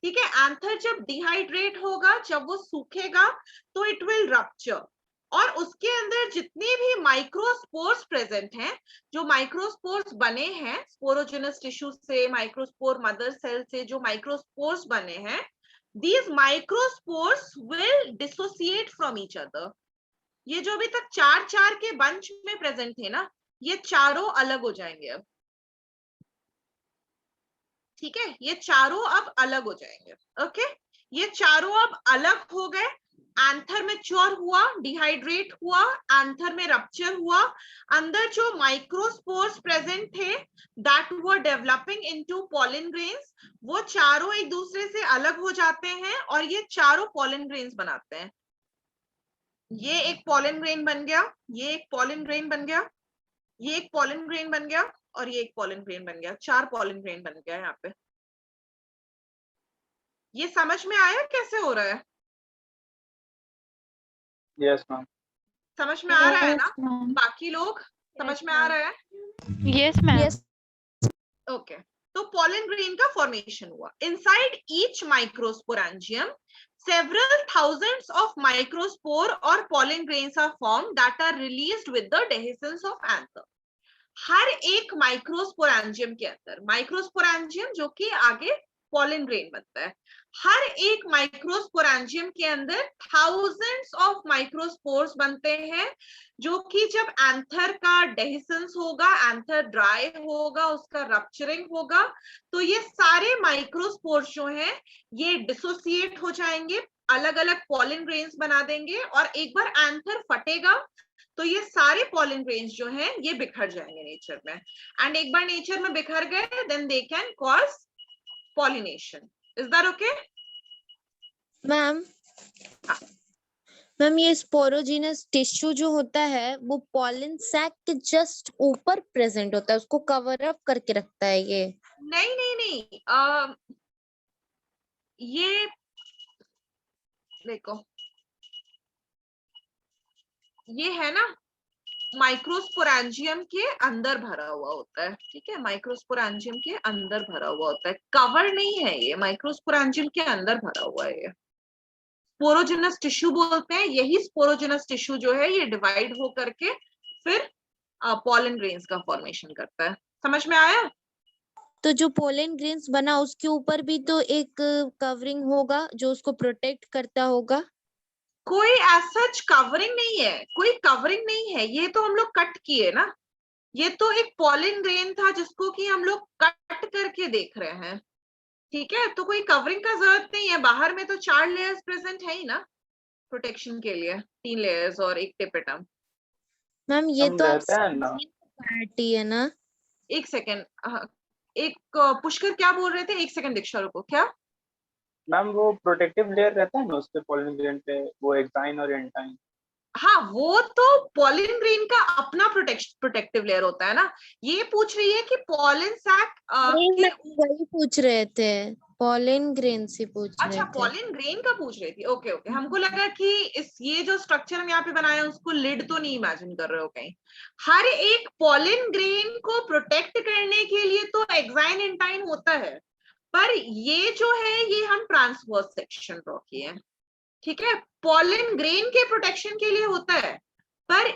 Speaker 1: ठीक है, एंथर जब डिहाइड्रेट होगा, जब वो सूखेगा तो इट विल रप्चर, और उसके अंदर जितने भी माइक्रोस्पोर्स प्रेजेंट हैं, जो माइक्रोस्पोर्स बने हैं स्पोरोजेनस टिश्यू से, माइक्रोस्पोर मदर सेल से जो माइक्रोस्पोर्स बने हैं, these microspores will dissociate from each other। ये जो अभी तक 4 के बंच में प्रेजेंट थे ना, ये चारों अलग हो जाएंगे अब। ठीक है, ये चारों अब अलग हो जाएंगे। ओके, ये चारों अब अलग हो गए। एंथर मैच्योर हुआ, डिहाइड्रेट हुआ, एंथर में रप्चर हुआ, अंदर जो माइक्रोस्पोर्स प्रेजेंट थे that were developing into pollen grains, वो चारों एक दूसरे से अलग हो जाते हैं और ये चारों पॉलन ग्रेन्स बनाते हैं। ये एक पॉलन ग्रेन बन गया, ये एक पॉलन ग्रेन बन गया, ये एक पॉलन ग्रेन बन गया, और ये एक पॉलन ग्रेन बन गया। 4 पॉलन ग्रेन बन गया यहाँ पे। ये समझ में आया कैसे हो रहा है?
Speaker 4: Yes ma'am.
Speaker 1: समझ में आ रहा है ना? बाकी लोग समझ में आ रहा है?
Speaker 2: Yes ma'am.
Speaker 1: ओके, तो पॉलन ग्रेन का फॉर्मेशन हुआ। Inside each microsporangium several thousands of microspore or pollen grains are formed that are released with the dehiscence of anther. हर एक माइक्रोस्पोरेंजियम के अंदर, माइक्रोस्पोरेंजियम जो कि आगे पॉलन ग्रेन बनता है, हर एक माइक्रोस्पोरेंजियम के अंदर थाउजेंड्स ऑफ माइक्रोस्पोर्स बनते हैं, जो कि जब एंथर का डेहिसेंस होगा, एंथर ड्राई होगा, उसका रप्चरिंग होगा, तो ये सारे माइक्रोस्पोर्स जो हैं ये डिसोसिएट हो जाएंगे, अलग अलग पॉलन ग्रेन्स बना देंगे, और एक बार एंथर फटेगा तो ये सारे पॉलन ग्रेन्स जो हैं ये बिखर जाएंगे नेचर में, एंड एक बार नेचर में बिखर गए then they can cause pollination. Is that okay
Speaker 2: ma'am? Ma'am ये स्पोरोजिनस टिश्यू जो होता है वो पॉलन सैक के जस्ट ऊपर प्रेजेंट होता है, उसको कवर अप करके रखता है ये?
Speaker 1: नहीं नहीं नहीं, ये देखो, ये है ना माइक्रोस्पोरेंजियम के अंदर भरा हुआ होता है, ठीक है, माइक्रोस्पोरेंजियम के अंदर भरा हुआ होता है, कवर नहीं है ये, माइक्रोस्पोरेंजियम के अंदर भरा हुआ है ये. स्पोरोजिनस टिश्यू बोलते हैं, यही स्पोरोजिनस टिश्यू जो है ये डिवाइड हो करके फिर पॉलन ग्रेन्स का फॉर्मेशन करता है. समझ में आया?
Speaker 2: तो जो पोलन ग्रेन्स बना उसके ऊपर भी तो एक कवरिंग होगा जो उसको प्रोटेक्ट करता होगा?
Speaker 1: कोई सच कवरिंग नहीं है, कोई कवरिंग नहीं है, ये तो हम लोग कट किए ना, ये तो एक पॉलन ग्रेन था जिसको कि हम लोग कट करके देख रहे हैं, ठीक है, तो कोई कवरिंग का जरूरत नहीं है. बाहर में तो 4 लेयर्स प्रेजेंट है ही ना प्रोटेक्शन के लिए, 3 लेयर्स और एक टेपेटम.
Speaker 2: मैम ये
Speaker 4: हम
Speaker 2: तो आप
Speaker 4: रहते हैं ना,
Speaker 2: पार्टी है ना?
Speaker 1: एक सेकेंड, एक पुष्कर क्या बोल रहे थे? एक सेकेंड दीक्षा रुको. क्या?
Speaker 4: मैम वो प्रोटेक्टिव लेयर रहता है ना उस पे पॉलन ग्रेन पे, वो एक्साइन और एंटाइन.
Speaker 1: हाँ, वो तो पॉलन ग्रेन का अपना प्रोटेक्टिव लेयर होता है ना. ये पूछ रही है कि पॉलन सैक
Speaker 2: नहीं मैम वही पूछ रहे थे, पोलन ग्रेन से पूछ रहे
Speaker 1: अच्छा,
Speaker 2: थे.
Speaker 1: पॉलन ग्रेन का पूछ रही थी. ओके ओके, हमको लगा कि ये जो स्ट्रक्चर हम यहाँ पे बनाए हैं उसको लिड तो नहीं इमेजिन कर रहे हो कहीं. हर एक पॉलन ग्रेन को प्रोटेक्ट करने के लिए तो एक्साइन एंटाइन होता है, पर ये जो है ये हम ट्रांसवर्स सेक्शन ड्रॉ किए हैं, ठीक है. पॉलन ग्रेन के प्रोटेक्शन के लिए होता है, पर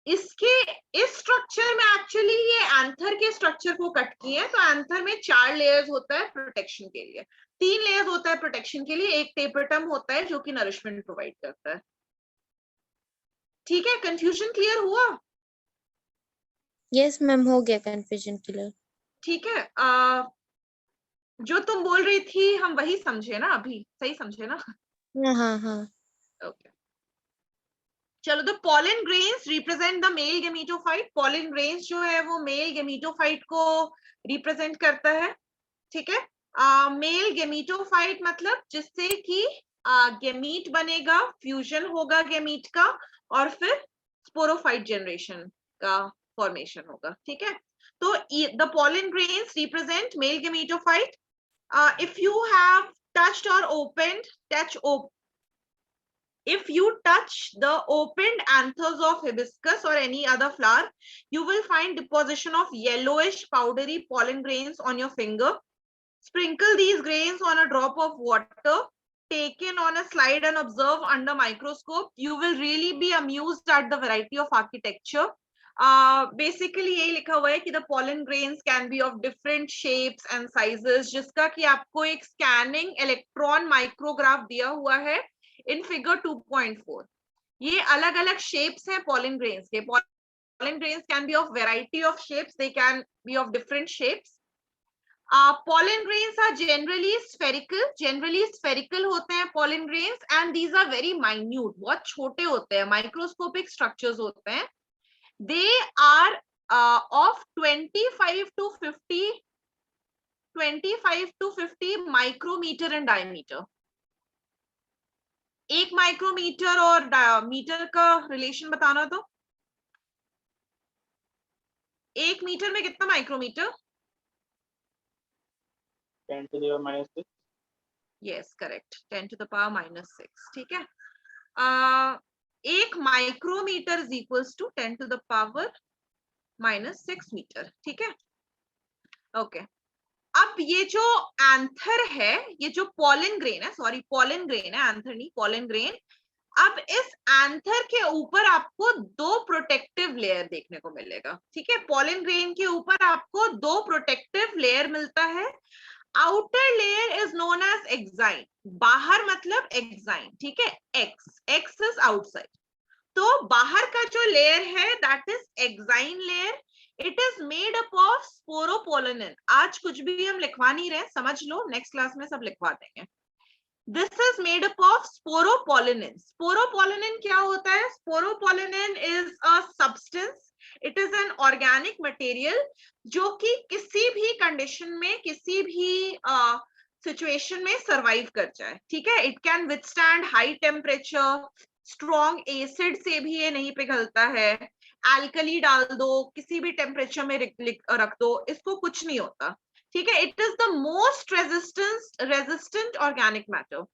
Speaker 1: इसके इस स्ट्रक्चर में एक्चुअली ये एंथर के स्ट्रक्चर को कट किए हैं, तो एंथर में 4 लेयर्स होता है प्रोटेक्शन के लिए, 3 लेयर्स होता है प्रोटेक्शन के लिए, एक टेपेटम होता है जो कि नरिशमेंट प्रोवाइड करता है. ठीक है, कंफ्यूजन क्लियर हुआ?
Speaker 2: यस मैम हो गया कंफ्यूजन क्लियर.
Speaker 1: ठीक है, जो तुम बोल रही थी हम वही समझे ना, अभी सही समझे ना?
Speaker 2: हाँ हाँ.
Speaker 1: ओके, चलो. The pollen grains represent the mail gametophyte. Pollen grains जो है वो मेल गेमेटोफाइट को रिप्रेजेंट करता है, ठीक है. मेल गेमेटोफाइट मतलब जिससे कि गेमीट बनेगा, फ्यूजन होगा गेमीट का, और फिर स्पोरोफाइट जनरेशन का फॉर्मेशन होगा, ठीक है. तो the pollen grains represent mail gametophyte. if you have touched or if you touch the opened anthers of hibiscus or any other flower, you will find deposition of yellowish powdery pollen grains on your finger. Sprinkle these grains on a drop of water taken on a slide and observe under microscope. You will really be amused at the variety of architecture. Basically यही लिखा हुआ है कि the pollen grains can be of different shapes and sizes, जिसका कि आपको एक scanning electron micrograph दिया हुआ है इन फिगर 2.4. ये अलग अलग शेप्स हैं पॉलन ग्रेन्स के. Pollen grains can be of variety of shapes, they can be of different shapes. pollen grains are generally spherical होते हैं pollen grains, and these are very minute, बहुत छोटे होते हैं, microscopic structures होते हैं. They are of 25 to 50 micrometer in diameter. एक micrometer और मीटर का रिलेशन बताना, तो 1 मीटर में कितना micrometer?
Speaker 4: 10 to the power -6.
Speaker 1: Yes correct, 10 to the power -6. ठीक है, एक micrometer is equals to 10 to the power -6 meter. ठीक है, ओके. अब ये जो एंथर है, ये जो पॉलन ग्रेन है, सॉरी पॉलन ग्रेन है, एंथर नहीं, पॉलन ग्रेन। अब इस एंथर के ऊपर आपको दो प्रोटेक्टिव लेयर देखने को मिलेगा, ठीक है। पॉलन ग्रेन के ऊपर आपको दो प्रोटेक्टिव लेयर मिलता है। Outer layer is known as exine, बाहर मतलब एक्साइन, ठीक है। एक्स इज आउटसाइड, तो बाहर का जो लेयर है that is exine layer. It is made up of sporopollenin. आज कुछ भी हम लिखवा नहीं रहे, समझ लो, नेक्स्ट क्लास में सब लिखवा देंगे। This is made up of sporopollenin. Sporopollenin क्या होता है? Sporopollenin is a substance. It is an organic material जो कि किसी भी कंडीशन में, किसी भी सिचुएशन में सरवाइव कर जाए, ठीक है। It can withstand high temperature, strong acid से भी ये नहीं पिघलता है, एल्कली डाल दो, किसी भी टेम्परेचर में रख दो, इसको कुछ नहीं होता, ठीक है। It is the most resistant organic matter.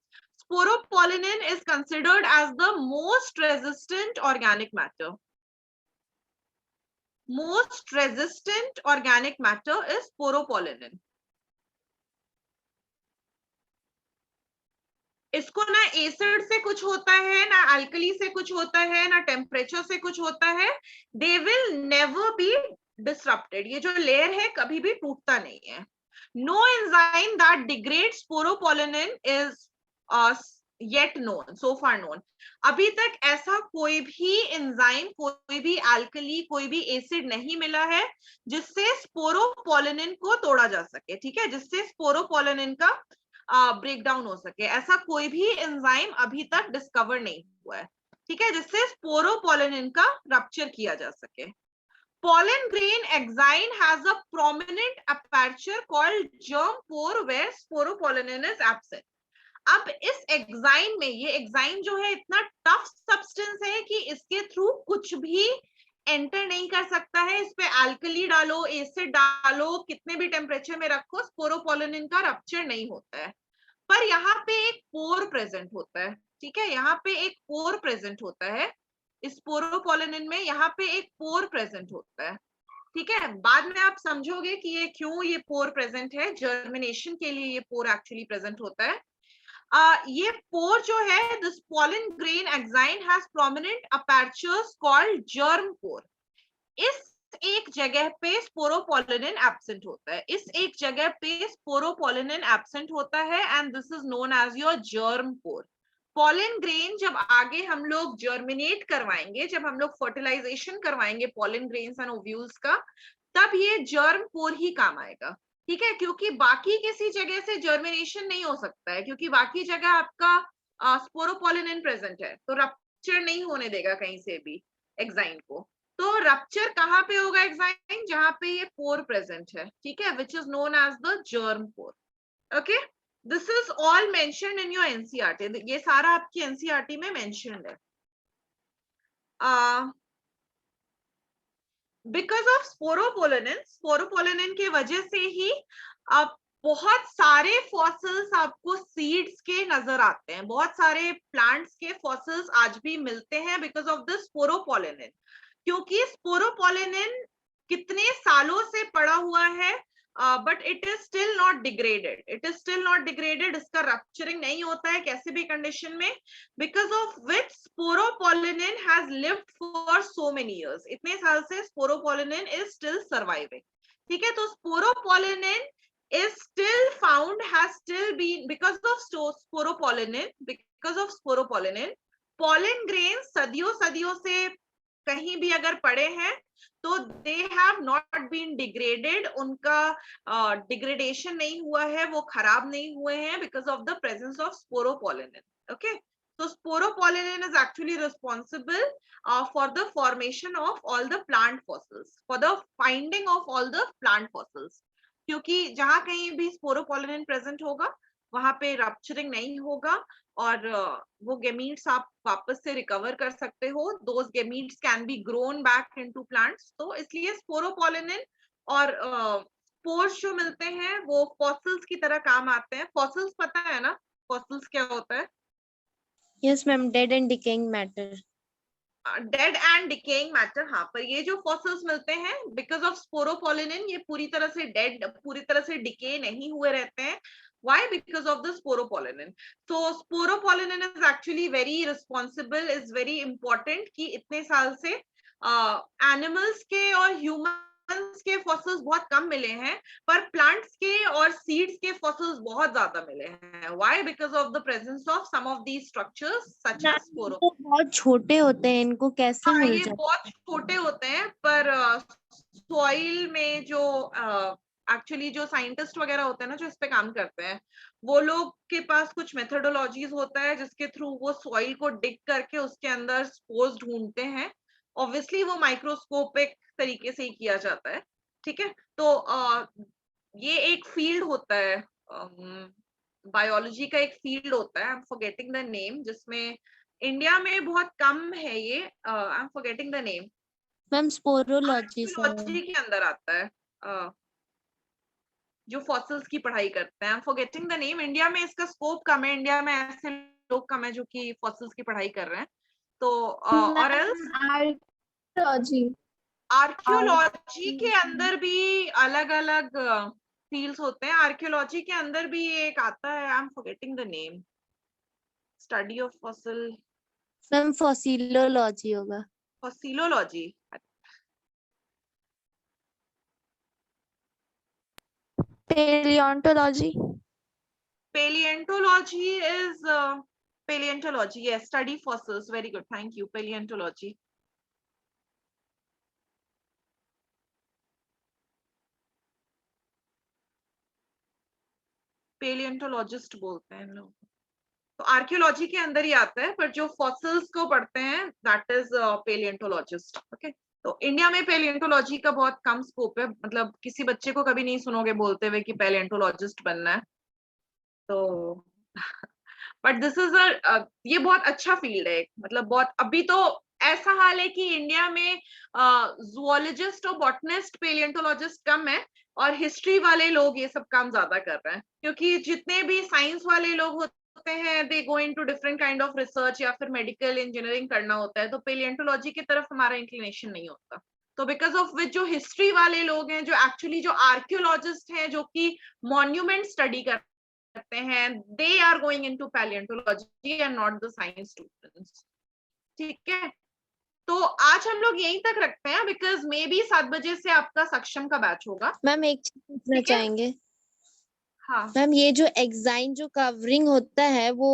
Speaker 1: Sporopollenin is considered as the most resistant organic matter. Most resistant organic matter is sporopollenin. इसको ना एसिड से कुछ होता है, ना अल्कली से कुछ होता है, ना टेम्परेचर से कुछ होता है। They will never be disrupted. ये जो लेयर है कभी भी टूटता नहीं है। No enzyme that degrades sporopollenin is yet known, so far known. अभी तक ऐसा कोई भी एंजाइम, कोई भी अल्कली, कोई भी एसिड नहीं मिला है जिससे स्पोरोपोलिन को तोड़ा जा सके, ठीक है, जिससे स्पोरोपोलिन का ब्रेक डाउन हो सके। ऐसा कोई भी एंजाइम अभी तक डिस्कवर नहीं हुआ है, ठीक है, जिससे स्पोरोपोलिन का रप्चर किया जा सके। Pollen grain exine has a prominent aperture called germ pore where sporopollenin is absent. अब इस एक्साइन में, ये एक्साइन जो है इतना टफ सब्सटेंस है कि इसके थ्रू कुछ भी एंटर नहीं कर सकता है। इस पे अल्कली डालो, एसिड डालो, कितने भी टेम्परेचर में रखो, स्पोरोपोलिन का रप्चर नहीं होता है। पर यहाँ पे एक पोर प्रेजेंट होता है, ठीक है, यहाँ पे एक पोर प्रेजेंट होता है। स्पोरोपोलिन में यहाँ पे एक पोर प्रेजेंट होता है, ठीक है। बाद में आप समझोगे कि ये क्यों ये पोर प्रेजेंट है। जर्मिनेशन के लिए ये पोर एक्चुअली प्रेजेंट होता है। ये पोर जो है, this pollen grain exine has prominent apertures called germ pore. इस एक जगह पे स्पोरोपोलिन एब्सेंट होता है, इस एक जगह पे स्पोरोपोलिन एब्सेंट होता है, and this is known as your germ pore. Pollen grain जब आगे हम लोग जर्मिनेट करवाएंगे, जब हम लोग फर्टिलाइजेशन करवाएंगे पॉलन ग्रेन्स एंड ओव्यूल्स का, तब ये जर्म पोर ही काम आएगा, ठीक है। क्योंकि बाकी किसी जगह से जर्मिनेशन नहीं हो सकता है, क्योंकि बाकी जगह आपका स्पोरोपोलिन प्रेजेंट है, तो रप्चर नहीं होने देगा कहीं से भी एक्साइन को। तो रप्चर कहाँ पे होगा एक्साइन? जहां पे ये पोर प्रेजेंट है, ठीक है, which is known as the germ pore. Okay, this is all mentioned in your NCERT. ये सारा आपकी एनसीईआरटी में मेंशन्ड है। बिकॉज ऑफ स्पोरोपोलिन की वजह से ही अब बहुत सारे फॉसिल्स आपको सीड्स के नजर आते हैं, बहुत सारे प्लांट्स के फॉसिल्स आज भी मिलते हैं बिकॉज ऑफ द स्पोरोपोलिन। क्योंकि स्पोरोपोलिन कितने सालों से पड़ा हुआ है, but it is still not degraded, इसका रप्चरिंग नहीं होता है कैसे भी कंडीशन में, because of which sporopollenin has lived for so many years. इतने साल से स्पोरोपोलिन इज स्टिल सर्वाइविंग, ठीक है। तो sporopollenin is still found, has still been, because of sporopollenin, pollen grains सदियों से कहीं भी अगर पड़े हैं तो they have not been degraded, उनका डिग्रेडेशन नहीं हुआ है, वो खराब नहीं हुए हैं because of the presence of sporopollenin. Okay, so sporopollenin is actually responsible for the formation of all the plant fossils, for the finding of all the plant fossils. क्योंकि जहां कहीं भी स्पोरोपोलिन प्रेजेंट होगा वहां पे रप्चरिंग नहीं होगा, और वो गेमीट्स आप वापस से रिकवर कर सकते हो। Those gametes can be grown back into plants. तो इसलिए स्पोरोपोलिन और स्पोर्स जो मिलते हैं वो फॉसिल्स की तरह काम आते हैं। फॉसिल्स पता है ना, फॉसिल्स क्या होता है?
Speaker 2: Yes ma'am, dead and decaying matter.
Speaker 1: Dead and decaying matter, हाँ, पर ये जो फॉसिल्स मिलते हैं बिकॉज ऑफ स्पोरोपोलिनिन, ये पूरी तरह से डेड, पूरी तरह से डिके नहीं हुए रहते हैं. Why? Because of the sporopollenin. So sporopollenin is actually very responsible, is very important कि इतने साल से एनिमल्स के और ह्यूमंस के फॉसिल्स बहुत कम मिले हैं, पर प्लांट्स के और सीड्स के फॉसिल्स बहुत ज्यादा मिले हैं. Why? Because of the presence of some of these structures such as
Speaker 2: तो बहुत छोटे होते हैं, इनको कैसे
Speaker 1: हाँ,
Speaker 2: मिल
Speaker 1: ये
Speaker 2: जाए?
Speaker 1: बहुत छोटे होते हैं, पर सॉइल में जो एक्चुअली जो साइंटिस्ट वगैरह होते हैं ना, जो इस पे काम करते हैं, वो लोग के पास कुछ मेथोडोलॉजीज होता है जिसके थ्रू वो सॉइल को डिग करके उसके अंदर स्पोर्स ढूंढते हैं. ऑब्वियसली वो माइक्रोस्कोपिक तरीके से ही किया जाता है. ठीक है, तो ये एक फील्ड होता है, बायोलॉजी का एक फील्ड होता है, I am forgetting the name, जिसमें इंडिया में बहुत कम है ये, I am forgetting the name.
Speaker 2: Ma'am sporology
Speaker 1: archaeology के अंदर आता है, जो फॉसिल्स की पढ़ाई करते हैं. आई am forgetting the name. India में इसका स्कोप कम है, इंडिया में ऐसे लोग कम है जो कि फॉसिल्स की पढ़ाई कर रहे हैं. तो और एल्स
Speaker 5: आर्कियोलॉजी,
Speaker 1: आर्कियोलॉजी के अंदर भी अलग अलग फील्ड्स होते हैं. आर्कियोलॉजी के अंदर भी एक आता है, I am forgetting the name, study of fossil,
Speaker 2: ma'am fossilology होगा.
Speaker 1: Fossilology.
Speaker 5: paleontology,
Speaker 1: Paleontology is paleontology, yes, study fossils. Very good, thank you. Paleontology. Paleontologist बोलते हैं लोग. तो आर्कियोलॉजी के अंदर ही आता है, पर जो फॉसिल्स को पढ़ते हैं दैट इज पेलियोंटोलॉजिस्ट. ओके, तो इंडिया में पेलियोंटोलॉजी का बहुत कम स्कोप है, मतलब किसी बच्चे को कभी नहीं सुनोगे बोलते हुए कि पेलियोंटोलॉजिस्ट बनना है. तो बट दिस इज ये बहुत अच्छा फील्ड है, मतलब बहुत. अभी तो ऐसा हाल है कि इंडिया में जूलॉजिस्ट और बॉटनिस्ट, पेलियोंटोलॉजिस्ट कम है, और हिस्ट्री वाले लोग ये सब काम ज्यादा कर रहे हैं, क्योंकि जितने भी साइंस वाले लोग होते हैं they go into different kind of research, या फिर मेडिकल इंजीनियरिंग करना होता है, तो पेलियोंटोलॉजी की तरफ हमारा इंक्लिनेशन नहीं होता. तो बिकॉज ऑफ विच जो हिस्ट्री वाले लोग हैं, जो एक्चुअली जो आर्कियोलॉजिस्ट हैं, जो कि मॉन्यूमेंट स्टडी करते हैं, they are going into palaeontology and not the science students. ठीक है, तो आज हम लोग यहीं तक रखते हैं, बिकॉज मे बी 7 बजे से आपका सक्षम का बैच होगा.
Speaker 2: मैम एक चीज पूछना
Speaker 1: ठीक है?
Speaker 2: चाहेंगे.
Speaker 1: हाँ,
Speaker 2: मैम ये जो एग्जाइन जो कवरिंग होता है वो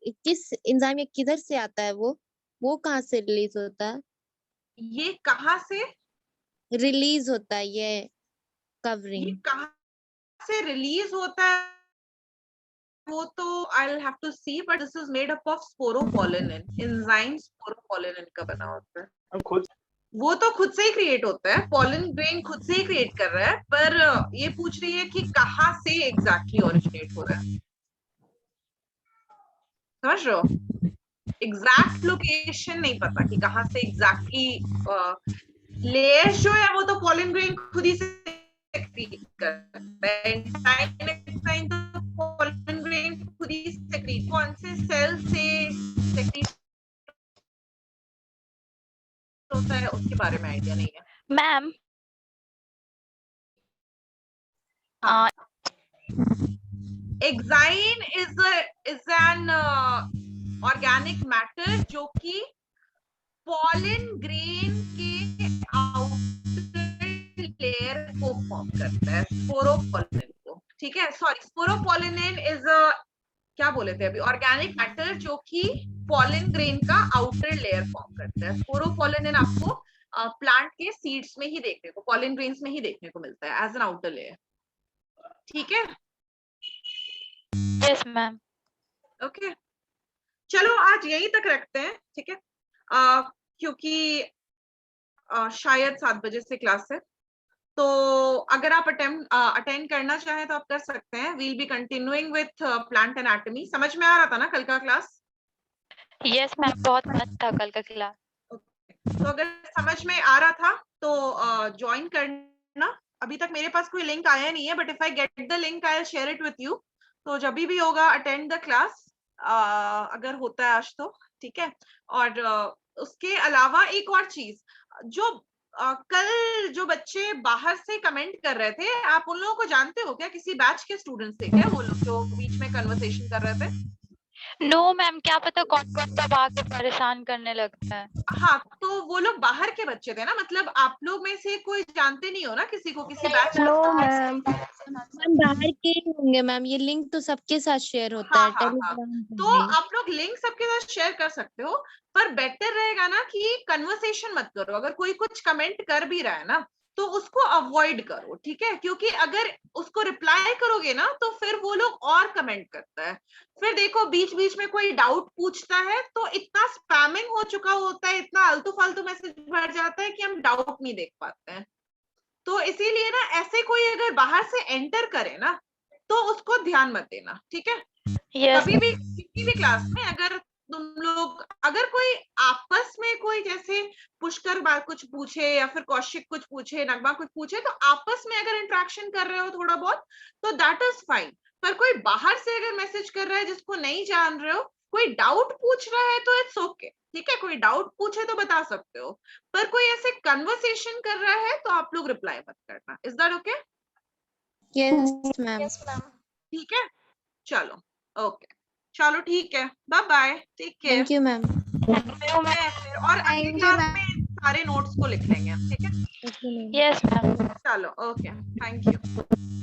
Speaker 2: किस एंजाइम या किधर से आता है? वो कहाँ से रिलीज होता है?
Speaker 1: ये कहाँ से
Speaker 2: रिलीज होता है ये
Speaker 1: ये
Speaker 2: कवरिंग?
Speaker 1: कहाँ से रिलीज होता है वो तो I'll have to see, but this is made up of sporopollenin. Enzyme sporopollenin का बना होता है.
Speaker 4: हम खुद
Speaker 1: वो तो खुद से ही क्रिएट होता है, पॉलन ग्रेन खुद से ही क्रिएट कर रहा है, पर ये पूछ रही है कि कहाँ से एग्जैक्टली ओरिजिनेट हो रहा है. समझ रहे हो? एग्जैक्ट लोकेशन नहीं पता कि कहाँ से एग्जैक्टली. लेयर्स जो है वो तो पॉलन ग्रेन खुद ही से क्रिएट करता है. पॉलन ग्रेन खुद ही से क्रिएट, कौन से सेल से सेक्रेट होता है उसके बारे में आइडिया नहीं है.
Speaker 5: Ma'am.
Speaker 1: Exine is an organic matter जो कि pollen grain के outer layer को फॉर्म करता है, sporopollenin को. ठीक है, सॉरी, sporopollenin is a, क्या बोले थे अभी, ऑर्गेनिक मैटर जो कि पॉलन ग्रेन का आउटर लेयर फॉर्म करता है. स्पोरोपोलिन आपको प्लांट के सीड्स में ही देखने को, पॉलन ग्रेन्स में ही देखने को मिलता है एज एन आउटर लेयर. ठीक है,
Speaker 5: यस मैम.
Speaker 1: ओके, चलो आज यहीं तक रखते हैं. ठीक है, क्योंकि शायद 7 बजे से क्लास है, तो अगर आप अटेंड करना चाहें तो आप कर सकते हैं. We'll be continuing with plant anatomy. समझ में आ रहा था ना कल का क्लास?
Speaker 5: यस मैम, बहुत मस्त था कल का क्लास.
Speaker 1: तो अगर समझ में आ रहा था तो ज्वाइन करना. अभी तक मेरे पास कोई लिंक आया नहीं है, but if I get the link I will share it with you. तो जब भी होगा अटेंड द क्लास, अगर होता है आज तो. ठीक है। और उसके अलावा एक और चीज, जो कल जो बच्चे बाहर से कमेंट कर रहे थे, आप उन लोगों को जानते हो क्या? किसी बैच के स्टूडेंट्स थे क्या वो लोग जो बीच में कन्वर्सेशन कर रहे थे?
Speaker 6: नो मैम, क्या पता कौन कौन तब आके परेशान करने लगता है।
Speaker 1: हाँ, तो वो लोग बाहर के बच्चे थे ना, मतलब आप लोग में से कोई जानते नहीं हो ना किसी को, किसी बैच?
Speaker 2: नो मैम, मैम बाहर के ही होंगे मैम, ये लिंक तो सबके साथ शेयर होता है
Speaker 1: हाँ, हाँ, हाँ।
Speaker 2: टेलीग्राम पे
Speaker 1: तो
Speaker 2: भी।
Speaker 1: आप लोग लिंक सबके साथ शेयर कर सकते हो, पर बेटर रहेगा ना कि कन्वर्सेशन मत करो। अगर कोई कुछ कमेंट कर भी रहा है ना, तो उसको अवॉइड करो, ठीक है? क्योंकि अगर उसको रिप्लाई करोगे ना, तो फिर वो लोग और कमेंट करता है। फिर देखो बीच बीच में कोई डाउट पूछता है, तो इतना स्पैमिंग हो चुका होता है, इतना आलतू फालतू मैसेज भर जाता है कि हम डाउट नहीं देख पाते हैं। तो इसीलिए ना, ऐसे कोई अगर बाहर से एंटर करे ना, तो उसको ध्यान मत देना, ठीक है?
Speaker 6: यस
Speaker 1: कभी भी किसी भी क्लास में अगर तुम लोग, अगर कोई आपस में कोई जैसे पुष्कर बात कुछ पूछे या फिर कौशिक कुछ पूछे, नगमा कुछ पूछे, तो आपस में अगर इंटरेक्शन कर रहे हो थोड़ा बहुत, तो दैट इज फाइन। पर कोई बाहर से अगर मैसेज कर रहा है जिसको नहीं जान रहे हो, कोई डाउट पूछ रहा है, तो इट्स ओके, ठीक है? कोई डाउट पूछे तो बता सकते हो, पर कोई ऐसे कन्वर्सेशन कर रहा है तो आप लोग रिप्लाई मत करना। Is that okay?
Speaker 2: Yes ma'am.
Speaker 1: ठीक है, चलो ओके, चलो ठीक है, bye bye, take care.
Speaker 2: Thank you ma'am.
Speaker 1: और अगली क्लास में सारे नोट्स को लिख लेंगे, ठीक है?
Speaker 2: Okay ma'am.
Speaker 6: Yes ma'am.
Speaker 1: चलो ओके, थैंक यू।